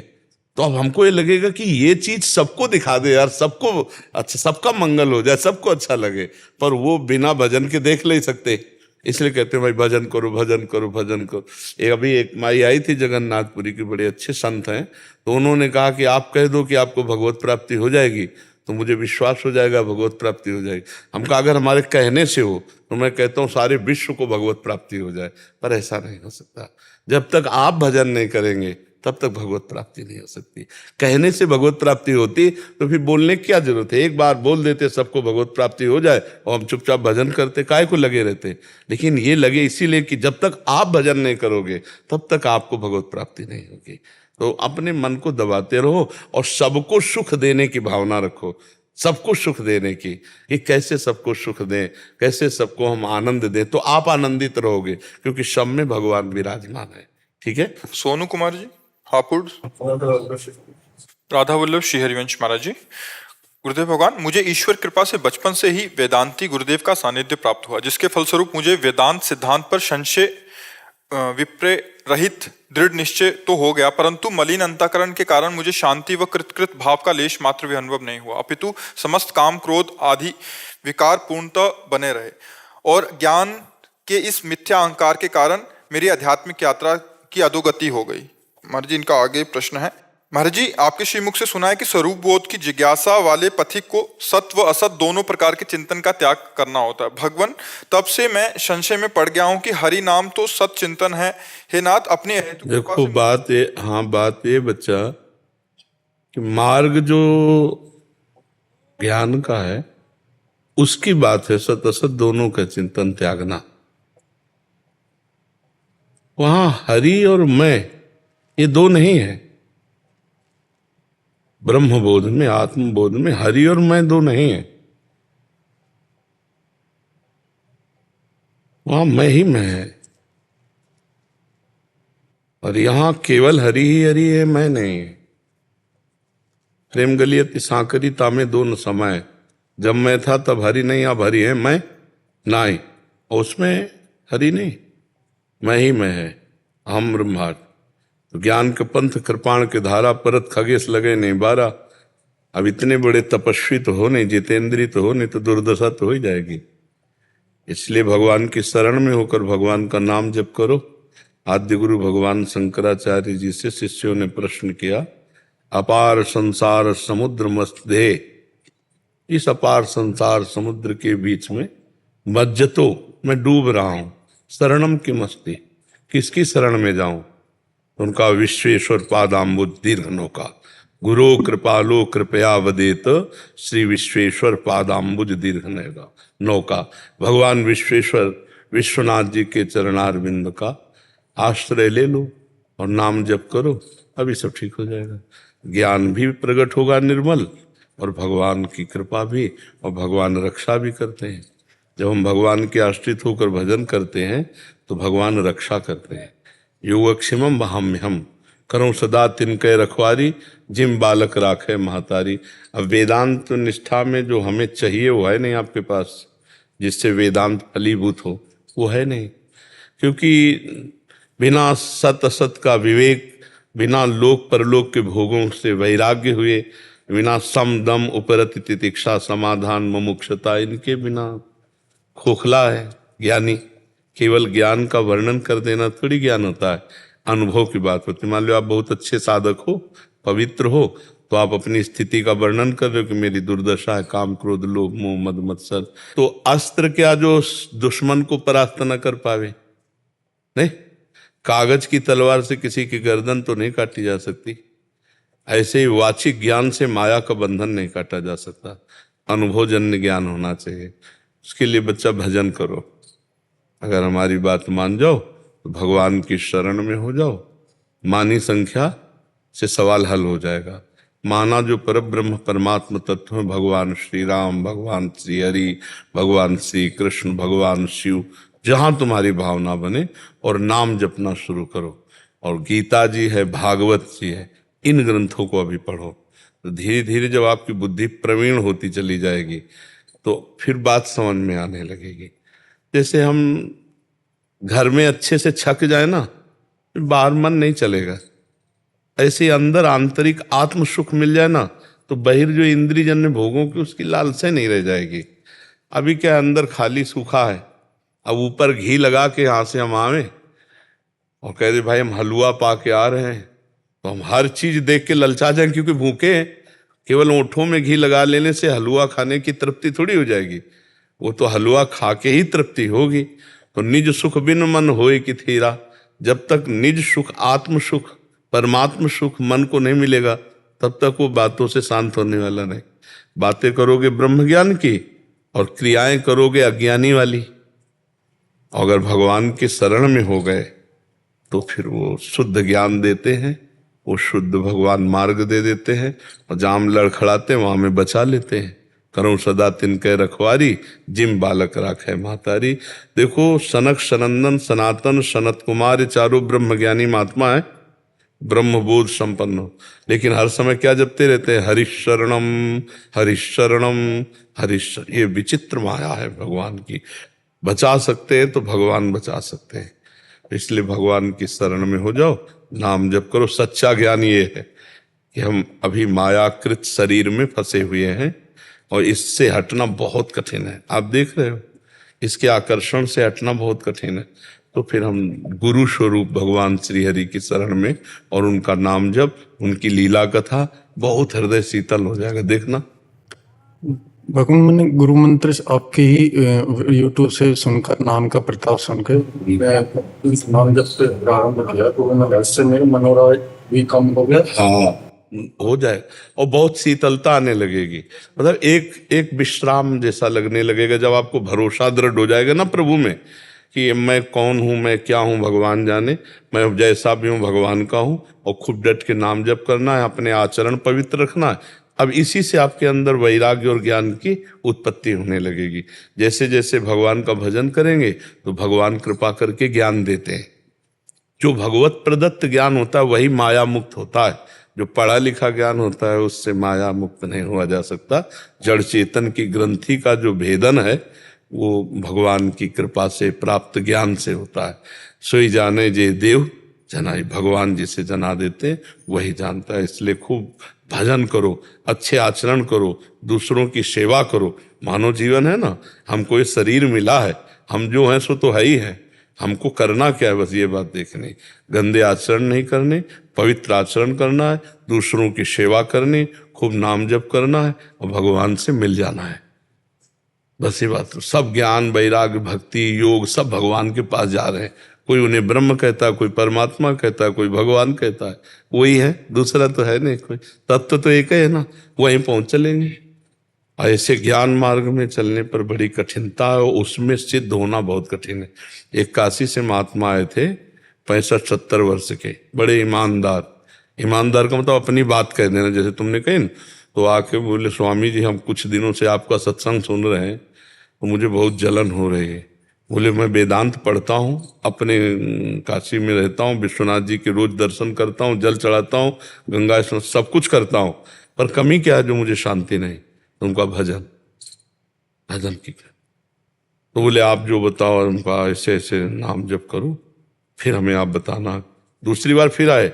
तो अब हमको ये लगेगा कि ये चीज सबको दिखा दे यार, सबको अच्छा, सबका मंगल हो जाए, सबको अच्छा लगे। पर वो बिना भजन के देख नहीं सकते, इसलिए कहते हैं भाई भजन करो, भजन करो, भजन करो। अभी एक माई आई थी जगन्नाथपुरी की, बड़े अच्छे संत हैं, तो उन्होंने कहा कि आप कह दो कि आपको भगवत प्राप्ति हो जाएगी तो मुझे विश्वास हो जाएगा भगवत प्राप्ति हो जाएगी। हम कहा अगर हमारे कहने से हो तो मैं कहता हूँ सारे विश्व को भगवत प्राप्ति हो जाए, पर ऐसा नहीं हो सकता। जब तक आप भजन नहीं करेंगे तब तक भगवत प्राप्ति नहीं हो सकती। कहने से भगवत प्राप्ति होती तो फिर बोलने की क्या जरूरत है? एक बार बोल देते सबको भगवत प्राप्ति हो जाए और हम चुपचाप भजन करते, काहे को लगे रहते। लेकिन ये लगे इसीलिए कि जब तक आप भजन नहीं करोगे तब तक आपको भगवत प्राप्ति नहीं होगी। तो अपने मन को दबाते रहो और सबको सुख देने की भावना रखो, सबको सुख देने की, कि कैसे सबको सुख दें, कैसे सबको हम आनंद दें, तो आप आनंदित रहोगे क्योंकि सब में भगवान विराजमान है। ठीक है। सोनू कुमार जी, हापुड़। राधा वल्लभ श्री हरिवंश महाराज जी। गुरुदेव भगवान, मुझे ईश्वर कृपा से बचपन से ही वेदांती गुरुदेव का सानिध्य प्राप्त हुआ, जिसके फलस्वरूप मुझे वेदांत सिद्धांत पर संशय विप्रय रहित दृढ़ निश्चय तो हो गया, परंतु मलिन अंतःकरण के कारण मुझे शांति व कृतकृत भाव का लेश मात्र भी अनुभव नहीं हुआ, अपितु समस्त काम क्रोध आदि विकार पूर्णतः बने रहे। और ज्ञान के इस मिथ्या अहंकार के कारण मेरी आध्यात्मिक यात्रा की अधोगति हो गई। महाराज जी, इनका आगे प्रश्न है। महाराज जी, आपके श्रीमुख से सुना है कि स्वरूप बोध की जिज्ञासा वाले पथिक को सत्व असत दोनों प्रकार के चिंतन का त्याग करना होता है। भगवान, तब से मैं संशय में पड़ गया हूं कि हरि नाम तो सत चिंतन है। हे नाथ, अपने हेतु देखो बात ये, हाँ बात ये बच्चा कि मार्ग जो ज्ञान का है उसकी बात है, सत असत दोनों का चिंतन त्यागना। वहां हरि और मैं ये दो नहीं है। ब्रह्म बोध में, आत्म बोध में हरि और मैं दो नहीं है। वहां मैं ही मैं है और यहां केवल हरि ही हरि है, मैं नहीं है। प्रेम गलियत सांकरी तामे दोनों समय, जब मैं था तब हरि नहीं, अब हरि है मैं नहीं। और उसमें हरि नहीं, मैं ही मैं है, हम ब्रह्मांड। तो ज्ञान के पंथ कृपाण के धारा, परत खगेश लगे नहीं बारा। अब इतने बड़े तपस्वी तो हो नहीं, जितेंद्री तो हो नहीं, तो दुर्दशा तो हो ही जाएगी। इसलिए भगवान की शरण में होकर भगवान का नाम जप करो। आद्य गुरु भगवान शंकराचार्य जी से शिष्यों ने प्रश्न किया, अपार संसार समुद्र मध्य, इस अपार संसार समुद्र के बीच में मज्जतो, मैं डूब रहा हूं, शरणम की मस्ती, किसकी शरण में जाऊं? उनका विश्वेश्वर पादाम्बुज दीर्घ नौका, गुरो कृपालो कृपया वदेत, श्री विश्वेश्वर पादाम्बुज दीर्घ नौका। भगवान विश्वेश्वर विश्वनाथ जी के चरणारविंद का आश्रय ले लो और नाम जप करो, अभी सब ठीक हो जाएगा। ज्ञान भी प्रकट होगा निर्मल, और भगवान की कृपा भी, और भगवान रक्षा भी करते हैं। जब हम भगवान के आश्रित होकर भजन करते हैं तो भगवान रक्षा करते हैं। योगक्षेमम वहाम्यहम, करो सदा तिनके रखवारी, जिम बालक राखे महतारी। अब वेदांत निष्ठा में जो हमें चाहिए वो है नहीं आपके पास, जिससे वेदांत फलीभूत हो, वो है नहीं। क्योंकि बिना सत असत का विवेक, बिना लोक परलोक के भोगों से वैराग्य हुए, बिना सम दम उपरति तितिक्षा समाधान मुमुक्षता, इनके बिना खोखला है ज्ञानी। केवल ज्ञान का वर्णन कर देना थोड़ी ज्ञान होता है, अनुभव की बात होती है। मान लो आप बहुत अच्छे साधक हो, पवित्र हो, तो आप अपनी स्थिति का वर्णन कर रहे हो कि मेरी दुर्दशा है, काम क्रोध लोभ मोह मद मत्सर। तो अस्त्र क्या जो दुश्मन को परास्त न कर पावे? नहीं, कागज की तलवार से किसी की गर्दन तो नहीं काटी जा सकती। ऐसे ही वाचिक ज्ञान से माया का बंधन नहीं काटा जा सकता। अनुभवजन्य ज्ञान होना चाहिए। उसके लिए बच्चा भजन करो। अगर हमारी बात मान जाओ तो भगवान की शरण में हो जाओ, मानी संख्या से सवाल हल हो जाएगा। माना जो परब्रह्म परमात्म तत्व है, भगवान श्री राम, भगवान श्री हरि, भगवान श्री कृष्ण, भगवान शिव, जहां तुम्हारी भावना बने, और नाम जपना शुरू करो। और गीता जी है, भागवत जी है, इन ग्रंथों को अभी पढ़ो। तो धीरे धीरे जब आपकी बुद्धि प्रवीण होती चली जाएगी तो फिर बात समझ में आने लगेगी। जैसे हम घर में अच्छे से छक जाए ना, बाहर मन नहीं चलेगा। ऐसे अंदर आंतरिक आत्म सुख मिल जाए ना, तो बहिर जो इंद्रियजन्य भोगों की उसकी लालसा नहीं रह जाएगी। अभी क्या अंदर खाली सूखा है, अब ऊपर घी लगा के यहाँ से हम आवे और कह दे भाई हम हलवा पा के आ रहे हैं, तो हम हर चीज देख के ललचा जाएं, क्योंकि भूखे हैं। केवल ओंठों में घी लगा लेने से हलवा खाने की तृप्ति थोड़ी हो जाएगी, वो तो हलवा खा के ही तृप्ति होगी। तो निज सुख बिन मन होए कि थीरा, जब तक निज सुख, आत्म सुख, परमात्म सुख मन को नहीं मिलेगा, तब तक वो बातों से शांत होने वाला नहीं। बातें करोगे ब्रह्म ज्ञान की और क्रियाएं करोगे अज्ञानी वाली। अगर भगवान के शरण में हो गए तो फिर वो शुद्ध ज्ञान देते हैं, वो शुद्ध भगवान मार्ग दे देते हैं, और जहाँ हम लड़खड़ाते हैं वहां में बचा लेते हैं। करो सदा तिनके रखवारी, जिम बालक राखे महतारी। देखो सनक सनंदन सनातन सनत कुमार चारों ब्रह्म ज्ञानी महात्मा है, ब्रह्मबोध संपन्न हो, लेकिन हर समय क्या जपते रहते हैं? हरिशरणम हरिशरणम हरिशरण। ये विचित्र माया है भगवान की। बचा सकते हैं तो भगवान बचा सकते हैं, इसलिए भगवान की शरण में हो जाओ, नाम जप करो। सच्चा ज्ञान ये है कि हम अभी मायाकृत शरीर में फंसे हुए हैं और इससे हटना बहुत कठिन है। आप देख रहे हो, इसके आकर्षण से हटना बहुत कठिन है। तो फिर हम गुरु स्वरूप भगवान श्री हरि की शरण में और उनका नाम जप, उनकी लीला कथा, बहुत हृदय शीतल हो जाएगा। देखना भगवान, मैंने गुरु मंत्र आपके ही यूट्यूब से सुनकर, नाम का प्रताप सुनकर मैं इस नाम जब से प्रारंभ किया, तो मैं वैसे मेरे मनोरा भी कम हो गया। हाँ, हो जाए और बहुत शीतलता आने लगेगी। मतलब एक विश्राम जैसा लगने लगेगा जब आपको भरोसा दृढ़ हो जाएगा ना प्रभु में, कि मैं कौन हूँ, मैं क्या हूँ, भगवान जाने, मैं जैसा भी हूँ भगवान का हूँ। और खूब डट के नाम जप करना है, अपने आचरण पवित्र रखना है। अब इसी से आपके अंदर वैराग्य और ज्ञान की उत्पत्ति होने लगेगी। जैसे जैसे भगवान का भजन करेंगे तो भगवान कृपा करके ज्ञान देते हैं। जो भगवत प्रदत्त ज्ञान होता है वही माया मुक्त होता है। जो पढ़ा लिखा ज्ञान होता है उससे माया मुक्त नहीं हुआ जा सकता। जड़ चेतन की ग्रंथि का जो भेदन है वो भगवान की कृपा से प्राप्त ज्ञान से होता है। सोई जाने जे देव जनाई, भगवान जिसे जना देते हैं वही जानता है। इसलिए खूब भजन करो, अच्छे आचरण करो, दूसरों की सेवा करो। मानव जीवन है ना, हमको ये शरीर मिला है, हम जो हैं सो तो है ही है। हमको करना क्या है, बस ये बात देखनी। गंदे आचरण नहीं करने, पवित्र आचरण करना है, दूसरों की सेवा करनी, खूब नाम जप करना है और भगवान से मिल जाना है। बस ये बात। सब ज्ञान, वैराग्य, भक्ति, योग सब भगवान के पास जा रहे हैं। कोई उन्हें ब्रह्म कहता है, कोई परमात्मा कहता है, कोई भगवान कहता है, वही है, दूसरा तो है नहीं कोई, तत्व तो एक है ना, वहीं पहुंच चलेंगे। ऐसे ज्ञान मार्ग में चलने पर बड़ी कठिनता है, उसमें सिद्ध होना बहुत कठिन है। एक काशी से महात्मा आए थे 65-70 वर्ष के, बड़े ईमानदार। ईमानदार का मतलब अपनी बात कह देना, जैसे तुमने कही ना। तो आके बोले, स्वामी जी हम कुछ दिनों से आपका सत्संग सुन रहे हैं तो मुझे बहुत जलन हो रही है। बोले मैं वेदांत पढ़ता हूँ, अपने काशी में रहता हूँ, विश्वनाथ जी के रोज दर्शन करता हूँ, जल चढ़ाता हूँ, गंगा स्नान सब कुछ करता हूँ, पर कमी क्या है जो मुझे शांति नहीं? उनका भजन, भजन की क्या? तो बोले आप जो बताओ, उनका ऐसे ऐसे नाम जप करो, फिर हमें आप बताना। दूसरी बार फिर आए,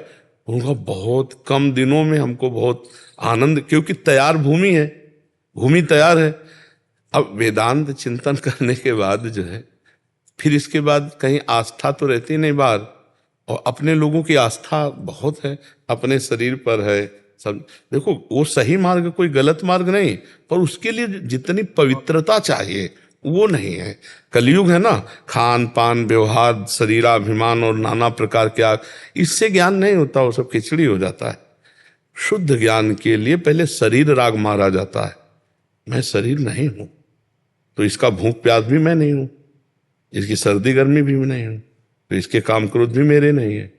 उनका बहुत कम दिनों में हमको बहुत आनंद, क्योंकि तैयार भूमि है, भूमि तैयार है। अब वेदांत चिंतन करने के बाद जो है, फिर इसके बाद कहीं आस्था तो रहती नहीं बाहर, और अपने लोगों की आस्था बहुत है, अपने शरीर पर है सब। देखो वो सही मार्ग, कोई गलत मार्ग नहीं, पर उसके लिए जितनी पवित्रता चाहिए वो नहीं है। कलयुग है ना, खान पान व्यवहार शरीराभिमान और नाना प्रकार के आग, इससे ज्ञान नहीं होता, वो सब खिचड़ी हो जाता है। शुद्ध ज्ञान के लिए पहले शरीर राग मारा जाता है। मैं शरीर नहीं हूं, तो इसका भूख प्यास भी मैं नहीं हूं, इसकी सर्दी गर्मी भी मैं नहीं हूं, तो इसके काम क्रोध भी मेरे नहीं है।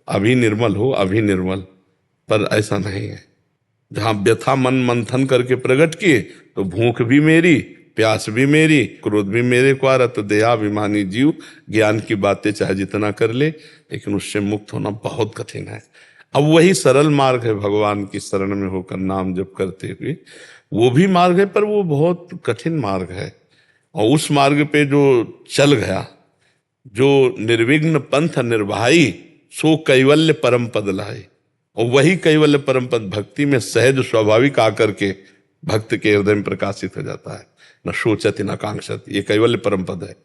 अभी निर्मल हो, अभी निर्मल, पर ऐसा नहीं है। जहां व्यथा मन मंथन करके प्रकट किए तो भूख भी मेरी, प्यास भी मेरी, क्रोध भी मेरे को आ रहा, तो देहाभिमानी जीव ज्ञान की बातें चाहे जितना कर ले, लेकिन उससे मुक्त होना बहुत कठिन है। अब वही सरल मार्ग है, भगवान की शरण में होकर नाम जप करते हुए, वो भी मार्ग है, पर वो बहुत कठिन मार्ग है। और उस मार्ग पे जो चल गया, जो निर्विघ्न पंथ निर्वाही, सो कैवल्य परम पद लाई। और वही कैवल्य परम पद भक्ति में सहज स्वाभाविक आकर के भक्त के हृदय में प्रकाशित हो जाता है। न शोचति न कांक्षति, ये कैवल्य परम पद है।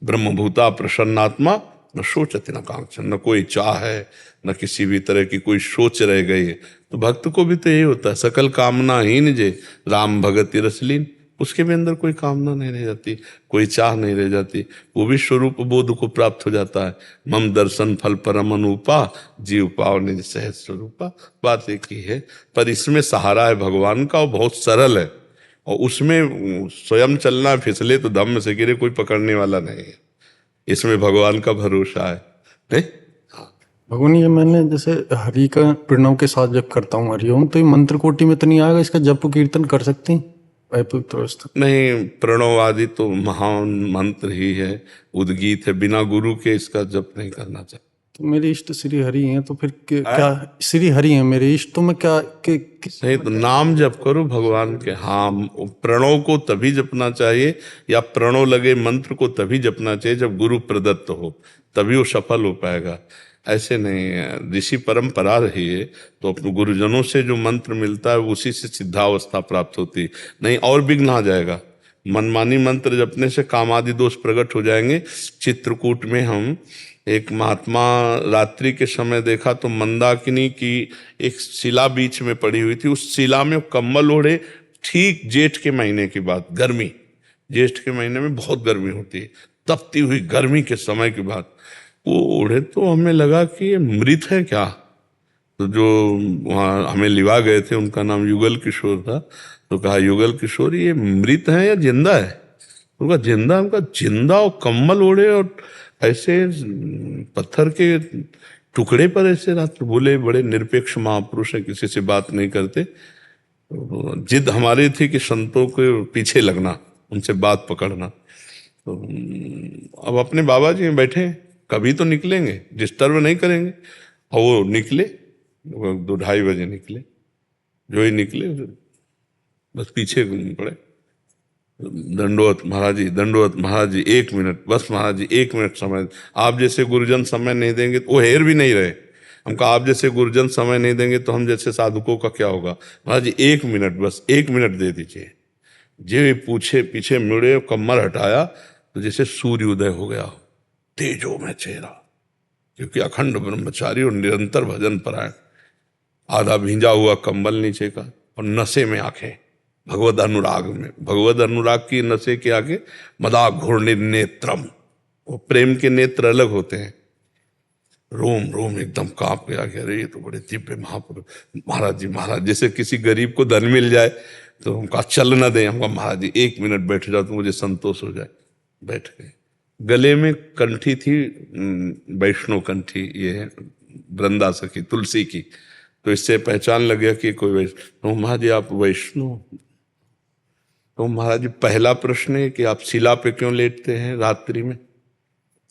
ब्रह्मभूता प्रसन्नात्मा न शोचति न कांक्षति, न कोई चाह है, न किसी भी तरह की कोई सोच रह गई है। तो भक्त को भी तो यही होता है, सकल कामना हीन जे राम भगति रसलीन, उसके भी अंदर कोई कामना नहीं रह जाती, कोई चाह नहीं रह जाती, वो भी स्वरूप बोध को प्राप्त हो जाता है। मम दर्शन फल परम अनुपा, जीव पाव निज सहज स्वरूपा। बात एक ही है, पर इसमें सहारा है भगवान का, और बहुत सरल है, और उसमें स्वयं चलना, फिसले तो धम्म से गिरे, कोई पकड़ने वाला नहीं है। इसमें भगवान का भरोसा है, नहीं? भगवान ये मैंने जैसे हरि का प्रणव के साथ जब करता हूँ हरिओम, तो ये मंत्र कोटि में तो नहीं आएगा, इसका जप कीर्तन कर सकते हैं वैपुत्र? नहीं, प्रणव आदि तो महान मंत्र ही है, उद्गीत है, बिना गुरु के इसका जप नहीं करना चाहिए। तो मेरे इष्ट श्री हरि हैं, तो फिर क्या श्री हरि हैं मेरे इष्ट, तो मैं क्या नहीं, तो नाम जप करो भगवान के। हाँ, प्रणव को तभी जपना चाहिए, या प्रणव लगे मंत्र को तभी जपना चाहिए जब गुरु प्रदत्त हो, तभी वो सफल हो पाएगा। ऐसे नहीं, ऋषि परंपरा रही है, तो अपने गुरुजनों से जो मंत्र मिलता है उसी से सिद्धावस्था प्राप्त होती, नहीं और विघ्न आ जाएगा। मनमानी मंत्र जपने से काम आदि दोष प्रकट हो जाएंगे। चित्रकूट में हम एक महात्मा रात्रि के समय देखा तो मंदाकिनी की एक शिला बीच में पड़ी हुई थी, उस शिला में कम्बल ओढ़े, ठीक जेठ के महीने की बात, गर्मी, जेठ के महीने में बहुत गर्मी होती है, तपती हुई गर्मी के समय की बात, वो ओढ़े तो हमें लगा कि ये मृत है क्या। तो जो वहाँ हमें लिवा गए थे, उनका नाम युगल किशोर था, तो कहा युगल किशोर ये मृत है या जिंदा है? उनका जिंदा। उनका जिंदा, और कम्बल ओढ़े, और ऐसे पत्थर के टुकड़े पर ऐसे रात। बोले बड़े निरपेक्ष महापुरुष है, किसी से बात नहीं करते। जिद हमारी थी कि संतों के पीछे लगना, उनसे बात पकड़ना। तो अब अपने बाबा जी बैठे, कभी तो निकलेंगे, डिस्टर्ब नहीं करेंगे। और वो निकले, 2-2:30 बजे निकले, जो ही निकले बस पीछे पड़े, दंडवत महाराज जी, दंडवत महाराज जी, 1 मिनट बस महाराज जी, 1 मिनट समय। आप जैसे गुरुजन समय नहीं देंगे तो वो हेर भी नहीं रहे। हमको आप जैसे गुरुजन समय नहीं देंगे तो हम जैसे साधुकों का क्या होगा। महाराज जी 1 मिनट, बस 1 मिनट दे दीजिए। जे पूछे पीछे मुड़े, कमर हटाया तो जैसे सूर्य उदय हो गया, तेजो में चेहरा, क्योंकि अखंड ब्रह्मचारी और निरंतर भजन परायण। आधा भींजा हुआ कंबल नीचे का, और नशे में आंखें, भगवद अनुराग में, भगवद अनुराग की नशे के आगे मदा घूर्णि नेत्रम, वो प्रेम के नेत्र अलग होते हैं। रोम रोम एकदम कांप गया कि अरे ये तो बड़े दिव्य महापुरुष। महाराज जी, महाराज, जैसे किसी गरीब को धन मिल जाए तो हम कहा चल न दें, हम कहा महाराज जी 1 मिनट बैठ जाओ तो मुझे संतोष हो जाए। बैठ गए। गले में कंठी थी, वैष्णव कंठी, ये वृंदा सखी तुलसी की, तो इससे पहचान लग गया कि कोई वैष्णव। तो महाराज जी आप वैष्णव? तो महाराज जी पहला प्रश्न है कि आप शिला पे क्यों लेटते हैं रात्रि में?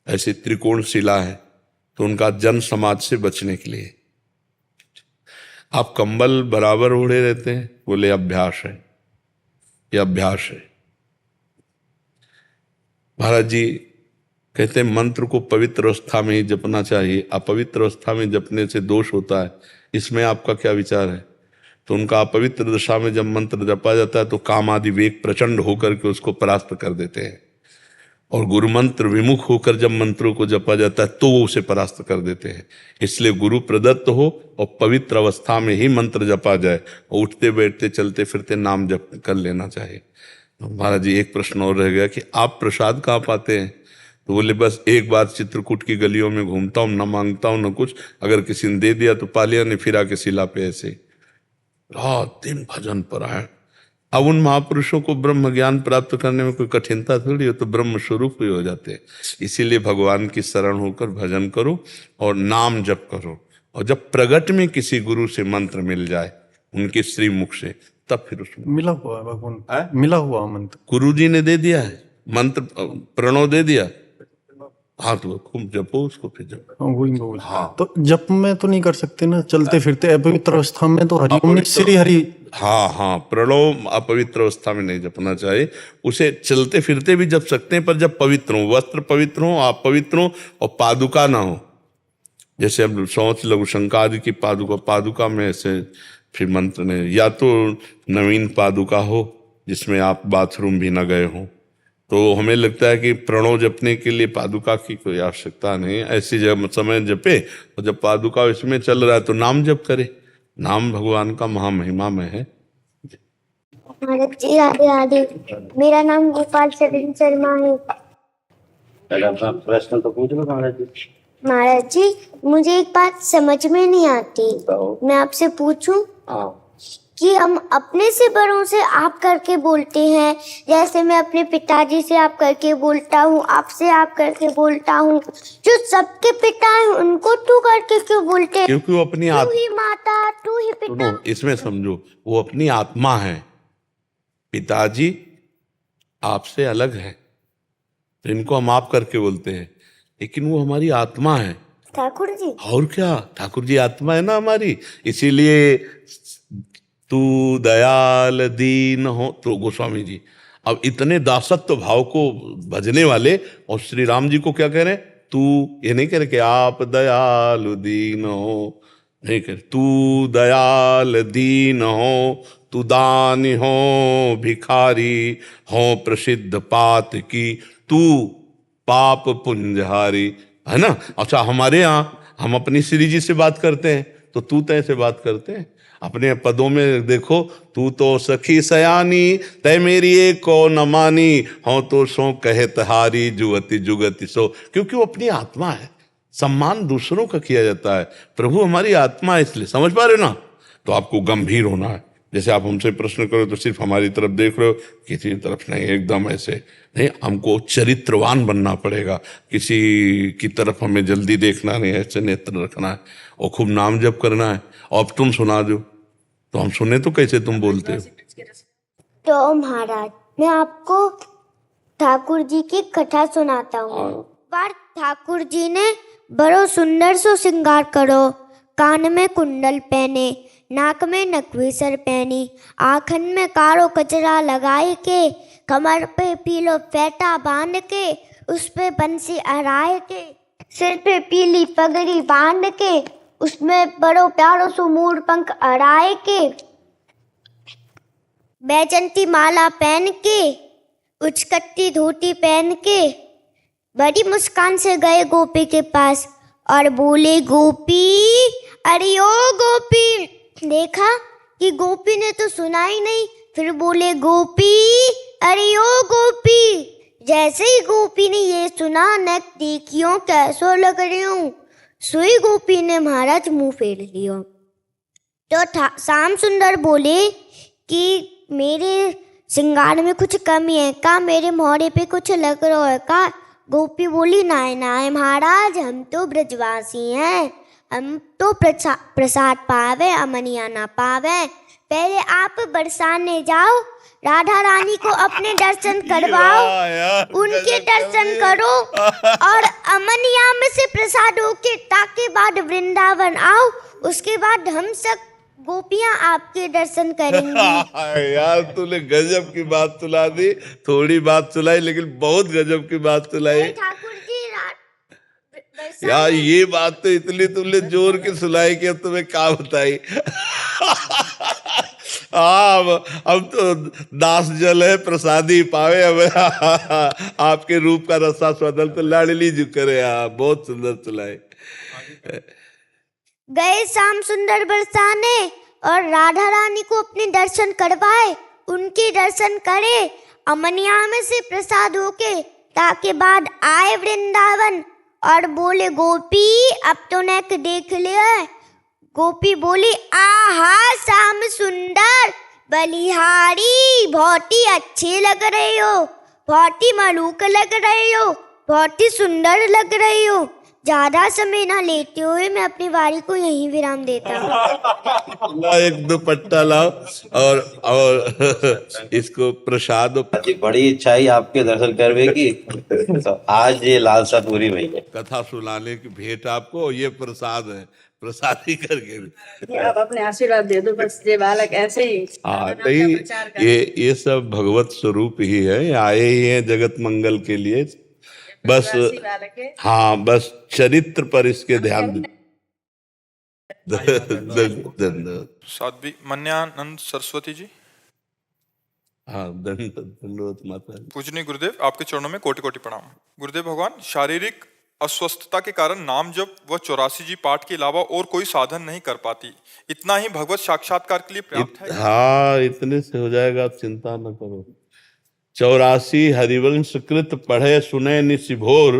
ऐसी त्रिकोण शिला है, तो उनका जन समाज से बचने के लिए। आप कंबल बराबर ओढ़े रहते हैं? बोले अभ्यास है, ये अभ्यास है। महाराज जी कहते हैं मंत्र को पवित्र अवस्था में ही जपना चाहिए, अपवित्र अवस्था में जपने से दोष होता है, इसमें आपका क्या विचार है? तो उनका अपवित्र दशा में जब मंत्र जपा जाता है तो काम आदि वेग प्रचंड होकर के उसको परास्त कर देते हैं, और गुरु मंत्र विमुख होकर जब मंत्रों को जपा जाता है तो वो उसे परास्त कर देते हैं। इसलिए गुरु प्रदत्त हो और पवित्र अवस्था में ही मंत्र जपा जाए, और उठते बैठते चलते फिरते नाम जप कर लेना चाहिए। तो महाराज जी एक प्रश्न और रह गया कि आप प्रसाद कहाँ पाते हैं? तो बोले बस एक बार चित्रकूट की गलियों में घूमता हूँ, न मांगता हूँ न कुछ, अगर किसी ने दे दिया तो पा लिया, नहीं फिर आके शिला पे ऐसे रात दिन भजन परायण। अब उन महापुरुषों को ब्रह्म ज्ञान प्राप्त करने में कोई कठिनता थोड़ी हो, तो ब्रह्म स्वरूप ही हो जाते हैं। इसीलिए भगवान की शरण होकर भजन करो और नाम जप करो, और जब प्रगट में किसी गुरु से मंत्र मिल जाए उनके श्री मुख से, तब फिर उसमें मिला हुआ है भगवान, मिला हुआ मंत्र गुरु जी ने दे दिया है मंत्र, प्रणव दे दिया। हाँ तो खूब जपो उसको, फिर जपो। वही बोल। हाँ। तो जप में तो नहीं कर सकते ना, चलते फिरते अपवित्र अवस्था में तो हरिओम श्री हरि। हाँ, प्रणव अपवित्र अवस्था में नहीं जपना चाहिए, उसे चलते फिरते भी जप सकते हैं, पर जब पवित्र हो, वस्त्र पवित्र हो, आप पवित्र हो, और पादुका ना हो। जैसे अब सौंच लघु शंका आदि की पादुका में ऐसे फिर मंत्र ने, या तो नवीन पादुका हो जिसमें आप बाथरूम भी न गए हो, तो हमें लगता है कि प्रणव जपने के लिए पादुका की कोई आवश्यकता नहीं। ऐसी जब समय जपे, और जब पादुका इसमें चल रहा है तो नाम जप करे। नाम भगवान का महामहिमामय है। महाराज जी राधे राधे, मेरा नाम गोपाल चरण शर्मा है। प्रश्न तो पूछ लो महाराज जी। महाराज जी मुझे एक बात समझ में नहीं आती, मैं आपसे पूछूं कि हम अपने से बड़ों से आप करके बोलते हैं, जैसे मैं अपने पिताजी से आप करके बोलता हूँ, आपसे आप करके बोलता हूँ, जो सबके पिता हैं उनको तू करके क्यों बोलते हैं? क्योंकि वो अपनी तू ही माता, तू ही पिता। इसमें समझो, वो अपनी आत्मा है। पिताजी आपसे अलग है, तो इनको हम आप करके बोलते हैं, लेकिन वो हमारी आत्मा है। ठाकुर जी, और क्या, ठाकुर जी आत्मा है ना हमारी। इसीलिए तू दयाल दीन हो, तो गोस्वामी जी अब इतने दासत्व भाव को भजने वाले, और श्री राम जी को क्या कह रहे हैं? तू, ये नहीं कह रहे कि आप दयाल दीन हो, नहीं कह रहे, तू दयाल दीन हो, तू दानी हो, भिखारी हो, प्रसिद्ध पात की, तू पाप पुंजहारी, है ना। अच्छा, हमारे यहाँ हम अपनी श्री जी से बात करते हैं तो तू तय से बात करते हैं। अपने पदों में देखो, तू तो सखी सयानी, तय मेरी एक को न मानी, हो तो सो कहत हारी, जुगति जुगति सो। क्योंकि वो अपनी आत्मा है, सम्मान दूसरों का किया जाता है, प्रभु हमारी आत्मा है, इसलिए। समझ पा रहे हो ना? तो आपको गंभीर होना है। जैसे आप हमसे प्रश्न करो तो सिर्फ हमारी तरफ देख रहे हो, किसी की तरफ नहीं, एकदम ऐसे नहीं। हमको चरित्रवान बनना पड़ेगा, किसी की तरफ हमें जल्दी देखना नहीं, ऐसे नेत्र रखना है, और खूब नाम जप करना है। और अब तुम सुना दो तो हम सुने तो कैसे तुम बोलते हो? तो महाराज मैं आपको ठाकुर जी की कथा सुनाता हूँ। बार ठाकुर जी ने बड़ो सुंदर सो श्रृंगार करो, कान में कुंडल पहने, नाक में नकवीसर पहनी, आँखन में कारो कचरा लगाए के, कमर पे पीलो फेटा बांध के, उस पे बंसी अराए के, सिर पे पीली पगड़ी बांध के, उसमें बड़ो प्यारो सो मोर पंख अड़ाए के, बैजंती माला पहन के, उचकट्टी धोती पहन के, बड़ी मुस्कान से गए गोपी के पास और बोले, गोपी, अरे ओ गोपी। देखा कि गोपी ने तो सुना ही नहीं, फिर बोले, गोपी, अरे ओ गोपी, जैसे ही गोपी ने ये सुना, नेक देखियो कैसो लग रही हूँ, सुई गोपी ने महाराज मुंह फेर लियो। तो श्याम सुंदर बोले कि मेरे श्रृंगार में कुछ कमी है का, मेरे मोहरे पे कुछ लग रहा है का। गोपी बोली नाय नाय महाराज, हम तो ब्रजवासी हैं, हम तो प्रसाद पावे अमनिया ना पावे। पहले आप बरसाने जाओ, राधा रानी को अपने दर्शन करवाओ, उनके दर्शन करो और अमनिया में से प्रसाद होके ताके बाद वृंदावन आओ, उसके बाद हम सब गोपियां आपके दर्शन करेंगी। यार तूने गजब की बात सुना दी, थोड़ी बात सुनाई लेकिन बहुत गजब की बात सुनाई। ठाकुर जी यार ये बात तो इतनी तुमने जोर की सुनाई कि अब तुम्हें क्या बताई। अब तो दास जल है प्रसादी पावे, अब आपके रूप का रसा स्वदल तो लाडली जी करे। बहुत सुंदर सुनाई। गए श्याम सुंदर बरसाने और राधा रानी को अपने दर्शन करवाए, उनके दर्शन करे, अमनिया में से प्रसाद होके ताके बाद आए वृंदावन और बोले गोपी अब तो नेक देख लिया। गोपी बोली आहा श्याम सुंदर बलिहारी, बहुत ही अच्छे लग रहे हो, बहुत ही मलूक लग रहे हो, बहुत ही सुंदर लग रही हो। ज्यादा समय ना लेते हुए मैं अपनी वारी को यहीं विराम देता हूँ। एक दुपट्टा लाओ और इसको प्रसाद। बड़ी इच्छा ही आपके दर्शन करने की, तो आज ये लालसा पूरी हुई है। कथा सुनाने की भेंट आपको, ये प्रसाद है, प्रसादी करके आप अपने आशीर्वाद दे दो बस, ये बालक ऐसे ही। हाँ नहीं, ये सब भगवत स्वरूप ही है, आए ही हैं जगत मंगल के लिए। बस हाँ, बस चरित्र पर इसके ध्यान दे। साध्वी मन्यानंद सरस्वती जी। हाँ दंडवत माता। पूजनीय गुरुदेव, आपके चरणों में कोटि कोटि प्रणाम। गुरुदेव भगवान, शारीरिक अस्वस्थता के कारण नाम जप व 84 जी पाठ के अलावा और कोई साधन नहीं कर पाती, इतना ही भगवत साक्षात्कार के लिए पर्याप्त है? हाँ, इतने से हो जाएगा, आप चिंता न करो। 84 हरिवंश कृत पढ़े सुने निशिभोर,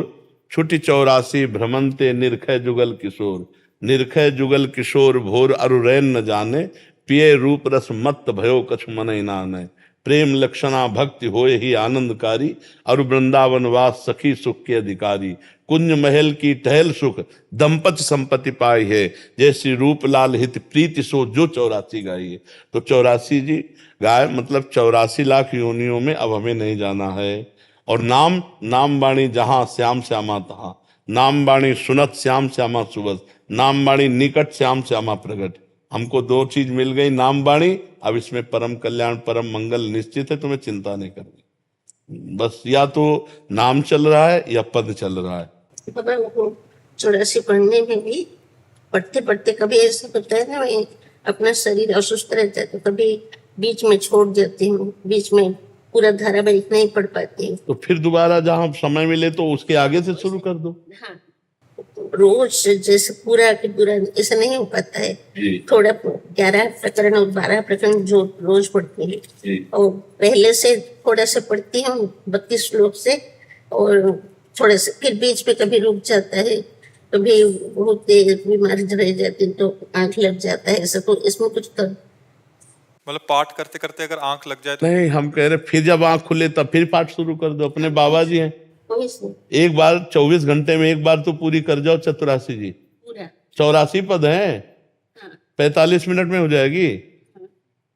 छुटी 84 भ्रमंते निरखय जुगल किशोर। निरखय जुगल किशोर भोर अरुरैन न जाने, पिए रूप रस मत भयो कछु मनहि नाने। प्रेम लक्षणा भक्ति होए ही आनंदकारी, अरु वृंदावन वास सखी सुख के अधिकारी। कुंज महल की टहल सुख दंपति संपत्ति पाई है, जैसी रूप लाल हित प्रीति सो जो 84 गाई है। तो 84 जी गाय मतलब 84 लाख योनियों में अब हमें नहीं जाना है। और नाम बाणी जहां श्याम श्यामा तहां, नाम बाणी सुनत श्याम श्यामा सुबस, नाम बाणी निकट श्याम श्यामा प्रगट। हमको 2 चीज मिल गई, नाम बाणी, अब इसमें परम कल्याण परम मंगल निश्चित है, तुम्हें चिंता नहीं करनी। बस या तो नाम चल रहा है या पद चल रहा है। 84 पढ़ने में भी पढ़ते पढ़ते कभी ऐसा होता है ना, अपना शरीर असुस्त रहता है तो कभी बीच में छोड़ देती हूँ, बीच में पूरा धारावाहिक नहीं पढ़ पाती हूँ। तो फिर दोबारा जहाँ समय मिले तो उसके आगे से शुरू कर दो। हाँ, रोज जैसे पूरा के पूरा ऐसा नहीं हो पाता है। थोड़ा 11 प्रकरण और 12 प्रकरण जो रोज पढ़ती है, और पहले से थोड़ा सा पढ़ती हूँ 32 श्लोक से, और थोड़ा सा फिर बीच में कभी रुक जाता है, कभी बहुत देर बीमारी रह जाती तो आंख लग जाता है ऐसा। तो इसमें कुछ तो मतलब पाठ करते करते अगर आंख लग जाए तो? नहीं, हम कह रहे फिर जब आंख खुले तब फिर पाठ शुरू कर दो। अपने बाबा जी हैं, एक बार 24 घंटे में एक बार तो पूरी कर जाओ 84 जी। 84 पद हैं, 45 मिनट में हो जाएगी।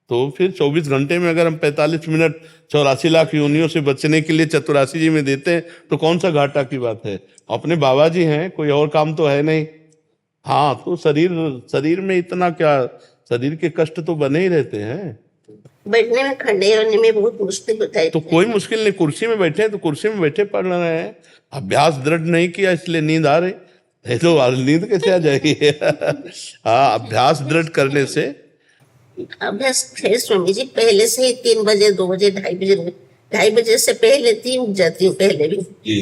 तो फिर 24 घंटे में अगर हम 45 मिनट 84 लाख योनियों से बचने के लिए 84 जी में देते हैं तो कौन सा घाटा की बात है। अपने बाबा जी हैं, कोई और काम तो है नहीं। हाँ, तो शरीर में इतना क्या, शरीर के कष्ट तो बने ही रहते हैं। बैठने में खड़े होने में बहुत मुश्किल होता है। तो कोई मुश्किल नहीं, कुर्सी में बैठे हैं तो कुर्सी में बैठे पढ़ रहे हैं। अभ्यास दृढ़ नहीं किया इसलिए नींद आ रही है, तो नींद कैसे आ जाएगी। हाँ, अभ्यास दृढ़ करने से। अभ्यास है स्वामी जी, पहले से ही 3 बजे 2 बजे 2:30 बजे से पहले उठ जाती हूँ पहले भी,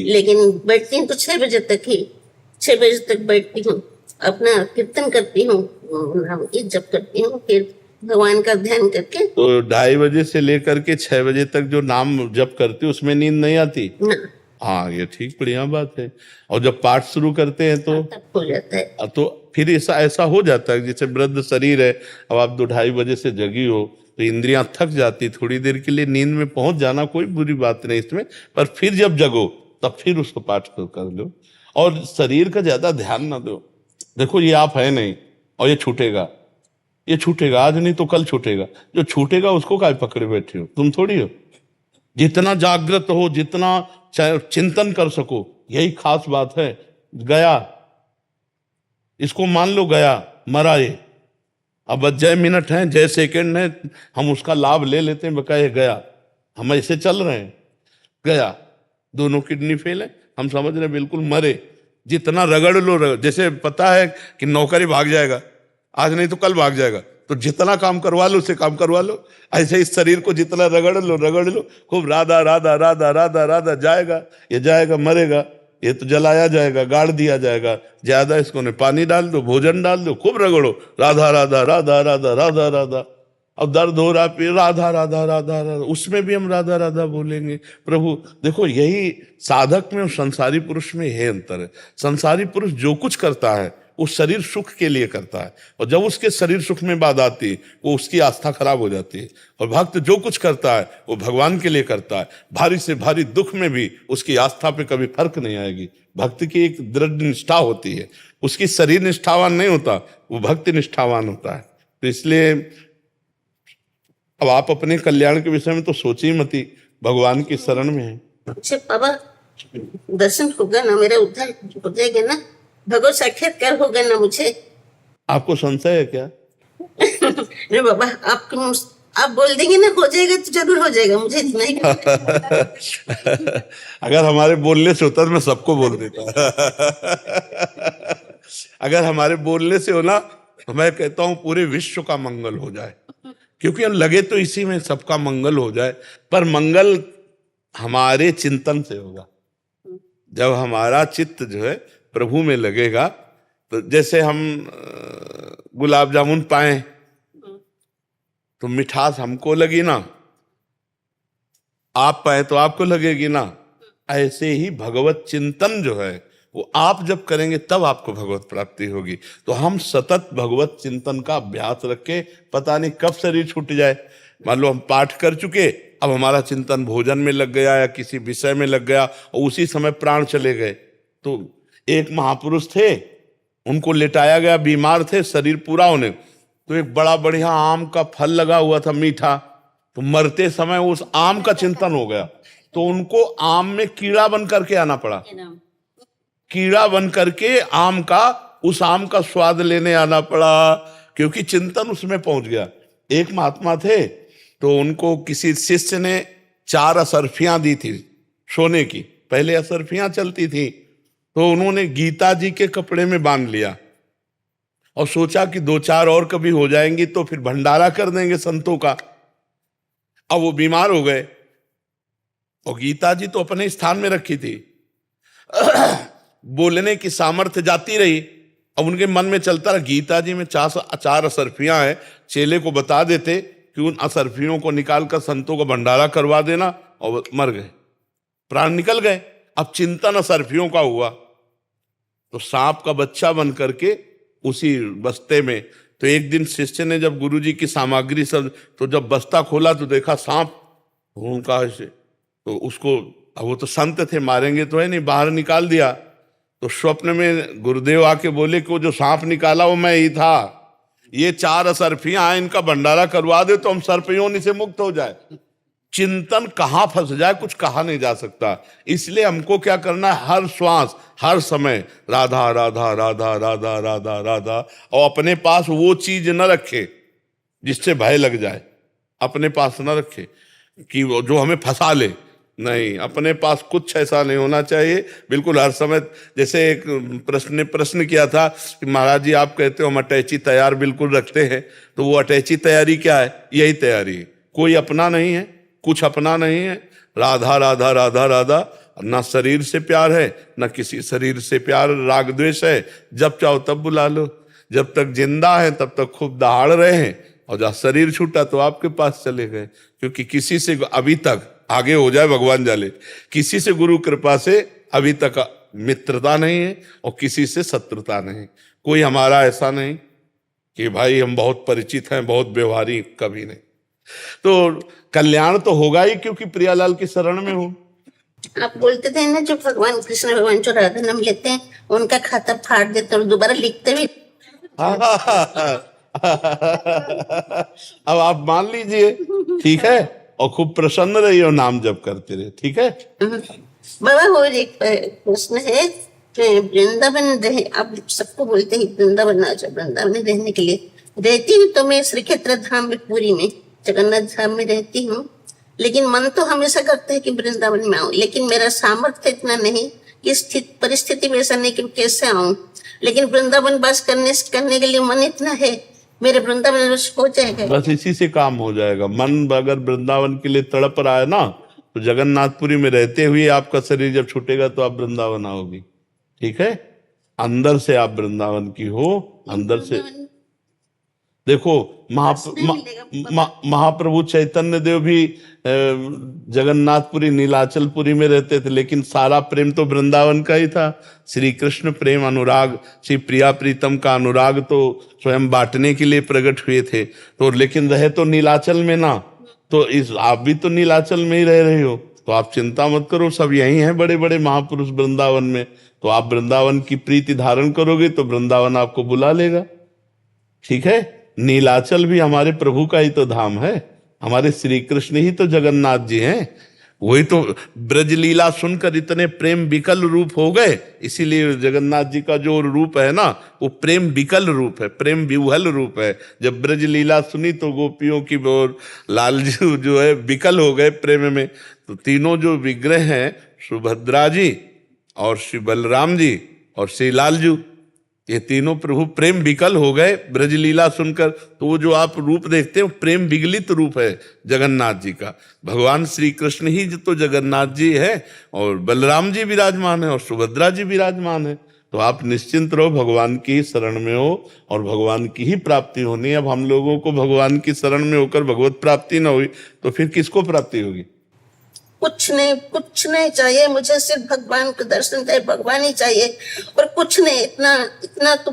लेकिन बैठती हूँ तो 6 बजे तक ही, 6 बजे तक बैठती हूँ, अपना कीर्तन करती हूँ, नाम की जप करती हूँ, फिर भगवान का ध्यान करके। तो 2:30 से लेकर के 6 बजे तक जो नाम जप करते उसमें नींद नहीं आती? ना, हाँ, ये ठीक, बढ़िया बात है। और जब पाठ शुरू करते हैं तो तब हो जाता है। तो फिर ऐसा ऐसा हो जाता है जैसे वृद्ध शरीर है, अब आप 2-2:30 से जगी हो तो इंद्रियां थक जाती, थोड़ी देर के लिए नींद में पहुंच जाना कोई बुरी बात नहीं इसमें, पर फिर जब जगो तब फिर उसको पाठ कर लो और शरीर का ज्यादा ध्यान ना दो। देखो ये आप है नहीं और ये छूटेगा, ये छूटेगा, आज नहीं तो कल छूटेगा। जो छूटेगा उसको काय पकड़े बैठे हो, तुम थोड़ी हो। जितना जागृत हो, जितना चिंतन कर सको, यही खास बात है। गया, इसको मान लो गया, मरा ये, अब बस जय मिनट हैं, जय सेकंड है, हम उसका लाभ ले लेते हैं, बकाये गया, हम ऐसे चल रहे हैं। गया, दोनों किडनी फेल है, हम समझ रहे हैं बिल्कुल मरे। जितना रगड़ लो, जैसे पता है कि नौकरी भाग जाएगा, आज नहीं तो कल भाग जाएगा, तो जितना काम करवा लो उसे काम करवा लो। ऐसे इस शरीर को जितना रगड़ लो खूब, राधा राधा राधा राधा राधा, जाएगा, ये जाएगा, मरेगा, ये तो जलाया जाएगा, गाड़ दिया जाएगा, ज्यादा इसको ने पानी डाल दो, भोजन डाल दो, खूब रगड़ो, राधा राधा राधा राधा राधा राधा। अब दर्द हो रहा, फिर राधा राधा राधा राधा, उसमें भी हम राधा राधा बोलेंगे। प्रभु देखो, यही साधक में और संसारी पुरुष में यही अंतर है। संसारी पुरुष जो कुछ करता है वो शरीर सुख के लिए करता है, और जब उसके शरीर सुख में बाधा आती है वो उसकी आस्था खराब हो जाती है। और भक्त जो कुछ करता है वो भगवान के लिए करता है, भारी से भारी दुख में भी उसकी आस्था पे कभी फर्क नहीं आएगी। भक्त की एक दृढ़ निष्ठा होती है, उसकी शरीर निष्ठावान नहीं होता, वो भक्ति निष्ठावान होता है। तो इसलिए अब आप अपने कल्याण के विषय में तो सोची मती, भगवान की शरण में है। अच्छा बाबा, दर्शन होगा ना, मेरा उद्धार हो जाएगा ना, भगवत साक्षात्कार होगा ना मुझे? आपको संशय है क्या? नहीं बाबा, आप बोल देंगे ना हो जाएगा तो जरूर हो जाएगा, मुझे इतना ही अगर हमारे बोलने से होता तो मैं सबको बोल देता। अगर हमारे बोलने से हो ना तो मैं कहता हूं पूरे विश्व का मंगल हो जाए, क्योंकि हम लगे तो इसी में सबका मंगल हो जाए। पर मंगल हमारे चिंतन से होगा। जब हमारा चित्त जो है प्रभु में लगेगा, तो जैसे हम गुलाब जामुन पाए तो मिठास हमको लगी ना, आप पाए तो आपको लगेगी ना। ऐसे ही भगवत चिंतन जो है वो आप जब करेंगे तब आपको भगवत प्राप्ति होगी। तो हम सतत भगवत चिंतन का अभ्यास रखे, पता नहीं कब शरीर छूट जाए। मान लो हम पाठ कर चुके, अब हमारा चिंतन भोजन में लग गया या किसी विषय में लग गया और उसी समय प्राण चले गए। तो एक महापुरुष थे, उनको लेटाया गया, बीमार थे, शरीर पूरा होने, तो एक बड़ा बढ़िया आम का फल लगा हुआ था मीठा, तो मरते समय उस आम का चिंतन हो गया, तो उनको आम में कीड़ा बन करके आना पड़ा, कीड़ा बन करके उस आम का स्वाद लेने आना पड़ा, क्योंकि चिंतन उसमें पहुंच गया। एक महात्मा थे, तो उनको किसी शिष्य ने 4 असरफियां दी थी सोने की, पहले असरफियां चलती थी, तो उन्होंने गीता जी के कपड़े में बांध लिया और सोचा कि 2-4 और कभी हो जाएंगी तो फिर भंडारा कर देंगे संतों का। अब वो बीमार हो गए और गीता जी तो अपने स्थान में रखी थी, बोलने की सामर्थ्य जाती रही। अब उनके मन में चलता रहा, गीता जी में 4 असरफियां हैं, चेले को बता देते कि उन असरफियों को निकालकर संतों को भंडारा करवा देना, और मर गए, प्राण निकल गए। अब चिंतन असरफियों का हुआ, तो सांप का बच्चा बन करके उसी बस्ते में, तो एक दिन शिष्य ने जब गुरुजी की सामग्री सब, तो जब बस्ता खोला तो देखा सांप, उनका ऐसे, तो उसको, अब वो तो संत थे, मारेंगे तो है नहीं, बाहर निकाल दिया। तो स्वप्न में गुरुदेव आके बोले कि वो जो सांप निकाला वो मैं ही था, ये 4 असरफियां हैं, इनका भंडारा करवा दे तो हम सर्पयोनि से मुक्त हो जाए। चिंतन कहाँ फंस जाए कुछ कहा नहीं जा सकता। इसलिए हमको क्या करना है, हर श्वास हर समय राधा राधा राधा राधा राधा राधा, और अपने पास वो चीज न रखे जिससे भय लग जाए, अपने पास न रखे कि वो जो हमें फंसा ले, नहीं, अपने पास कुछ ऐसा नहीं होना चाहिए। बिल्कुल हर समय, जैसे एक प्रश्न किया था कि महाराज जी आप कहते हो हम अटैची तैयार बिल्कुल रखते हैं, तो वो अटैची तैयारी क्या है? यही तैयारी है, कोई अपना नहीं है, कुछ अपना नहीं है, राधा राधा राधा राधा। ना शरीर से प्यार है, ना किसी शरीर से प्यार, राग द्वेष है, जब चाहो तब बुला लो, जब तक जिंदा है तब तक खूब दहाड़ रहे हैं, और जब शरीर छूटा तो आपके पास चले गए, क्योंकि किसी से अभी तक, आगे हो जाए भगवान जाने, किसी से गुरु कृपा से अभी तक मित्रता नहीं है और किसी से शत्रुता नहीं। कोई हमारा ऐसा नहीं कि भाई हम बहुत परिचित हैं, बहुत व्यवहारी, कभी नहीं। तो कल्याण तो होगा ही, क्योंकि प्रियालाल की शरण में हूं। आप बोलते थे ना, जो भगवान कृष्ण भगवान जो राधा नाम लेते हैं उनका खाता फाड़ देते और दोबारा लिखते भी। अब आप मान लीजिए, ठीक है, और खूब प्रसन्न रहिए और नाम जप करते रहे, ठीक है। बाबा और एक प्रश्न है, वृंदावन रहे, आप सबको बोलते हैं वृंदावन आ जाओ, वृंदावन रहने के लिए रहती हूँ तो मैं श्री क्षेत्र धाम में, पुरी में, जगन्नाथ धाम में रहती हूँ, लेकिन मन तो हमेशा करता है कि वृंदावन में आऊं, लेकिन मेरा सामर्थ्य इतना नहीं कि परिस्थिति में ऐसा नहीं कि कैसे आऊं, लेकिन वृंदावन वास करने के लिए मन इतना है, मेरे वृंदावन हो जाएगा। बस इसी से काम हो जाएगा। मन अगर वृंदावन के लिए तड़प रहा है ना, तो जगन्नाथपुरी में रहते हुए आपका शरीर जब छूटेगा तो आप वृंदावन आओगी, ठीक है। अंदर से आप वृंदावन की हो, अंदर से देखो। महाप्रभु चैतन्य देव भी जगन्नाथपुरी नीलाचलपुरी में रहते थे, लेकिन सारा प्रेम तो वृंदावन का ही था। श्री कृष्ण प्रेम अनुराग, श्री प्रिया प्रीतम का अनुराग तो स्वयं बांटने के लिए प्रकट हुए थे। तो लेकिन रहे तो नीलाचल में ना, तो इस आप भी तो नीलाचल में ही रह रहे हो, तो आप चिंता मत करो, सब यही हैं बड़े बड़े महापुरुष वृंदावन में। तो आप वृंदावन की प्रीति धारण करोगे तो वृंदावन आपको बुला लेगा, ठीक है। नीलाचल भी हमारे प्रभु का ही तो धाम है, हमारे श्री कृष्ण ही तो जगन्नाथ जी हैं। वही तो ब्रजलीला सुनकर इतने प्रेम विकल रूप हो गए, इसीलिए जगन्नाथ जी का जो रूप है ना, वो प्रेम विकल रूप है, प्रेम विह्वल रूप है। जब ब्रजलीला सुनी तो गोपियों की और लालजू जो है विकल हो गए प्रेम में। तो तीनों जो विग्रह हैं, सुभद्रा जी और श्री बलराम जी और श्री लालजू, ये तीनों प्रभु प्रेम विकल हो गए ब्रजलीला सुनकर। तो वो जो आप रूप देखते हैं प्रेम विगलित रूप है जगन्नाथ जी का। भगवान श्री कृष्ण ही तो जगन्नाथ जी है, और बलराम जी विराजमान है और सुभद्रा जी विराजमान है। तो आप निश्चिंत रहो, भगवान की शरण में हो और भगवान की ही प्राप्ति होनी है। अब हम लोगों को भगवान की शरण में होकर भगवत प्राप्ति न हुई तो फिर किसको प्राप्ति होगी? कुछ नहीं चाहिए मुझे, सिर्फ भगवान का दर्शन चाहिए, भगवान ही चाहिए और कुछ नहीं। इतना तो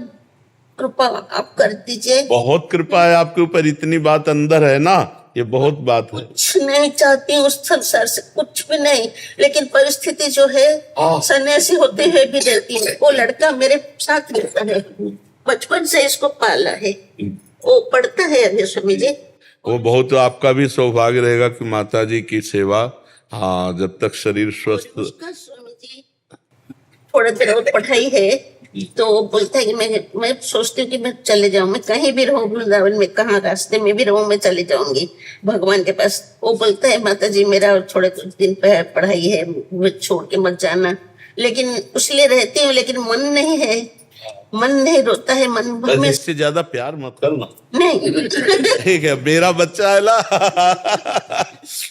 कृपा आप कर दीजिए। बहुत कृपा है आपके ऊपर, इतनी बात अंदर है ना, ये बहुत बात है। कुछ नहीं चाहती हूँ उस संसार से, कुछ भी नहीं, लेकिन परिस्थिति जो है सन्यासी होते हुए भी रहती है। वो लड़का मेरे साथ रहता है, बचपन से इसको पाला है, वो पढ़ता है अभी स्वामी जी। वो बहुत आपका भी सौभाग्य रहेगा कि माता जी की सेवा, हाँ, जब तक शरीर स्वस्थ। स्वामी जी थोड़ा देर और पढ़ाई है तो बोलता है कि मैं सोचती हूँ कि मैं चले जाऊँ, मैं कहीं भी रहूँ वृंदावन में, कहाँ रास्ते में भी रहूँ, मैं चली जाऊंगी भगवान के पास। वो बोलता है माता जी मेरा और थोड़े कुछ दिन पढ़ाई है, मैं छोड़ के मत जाना। लेकिन इसलिए रहती हूँ, लेकिन मन नहीं है, मन नहीं रोता है, मन में इससे ज्यादा प्यार मत करना। नहीं ठीक है, मेरा बच्चा है ना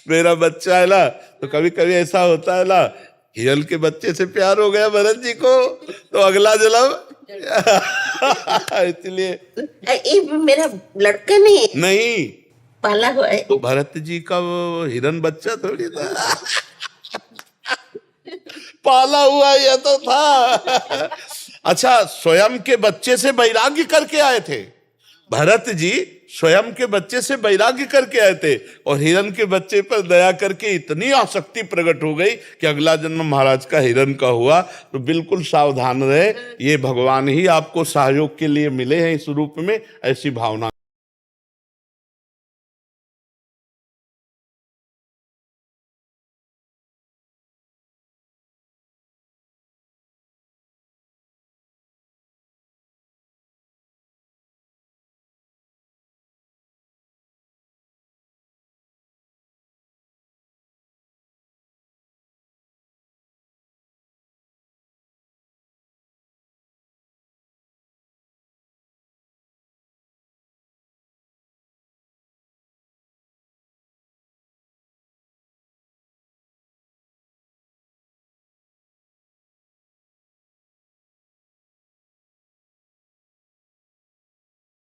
मेरा बच्चा है ना, तो कभी कभी ऐसा होता है ना, हिरल के बच्चे से प्यार हो गया भरत जी को तो अगला जन्म इसलिए मेरा लड़का नहीं पाला हुआ है। तो भरत जी का वो हिरन बच्चा थोड़ी था पाला हुआ ये तो था। अच्छा, स्वयं के बच्चे से वैराग्य करके आए थे भरत जी, स्वयं के बच्चे से वैराग्य करके आए थे, और हिरन के बच्चे पर दया करके इतनी आसक्ति प्रकट हो गई कि अगला जन्म महाराज का हिरन का हुआ। तो बिल्कुल सावधान रहे, ये भगवान ही आपको सहयोग के लिए मिले हैं इस रूप में, ऐसी भावना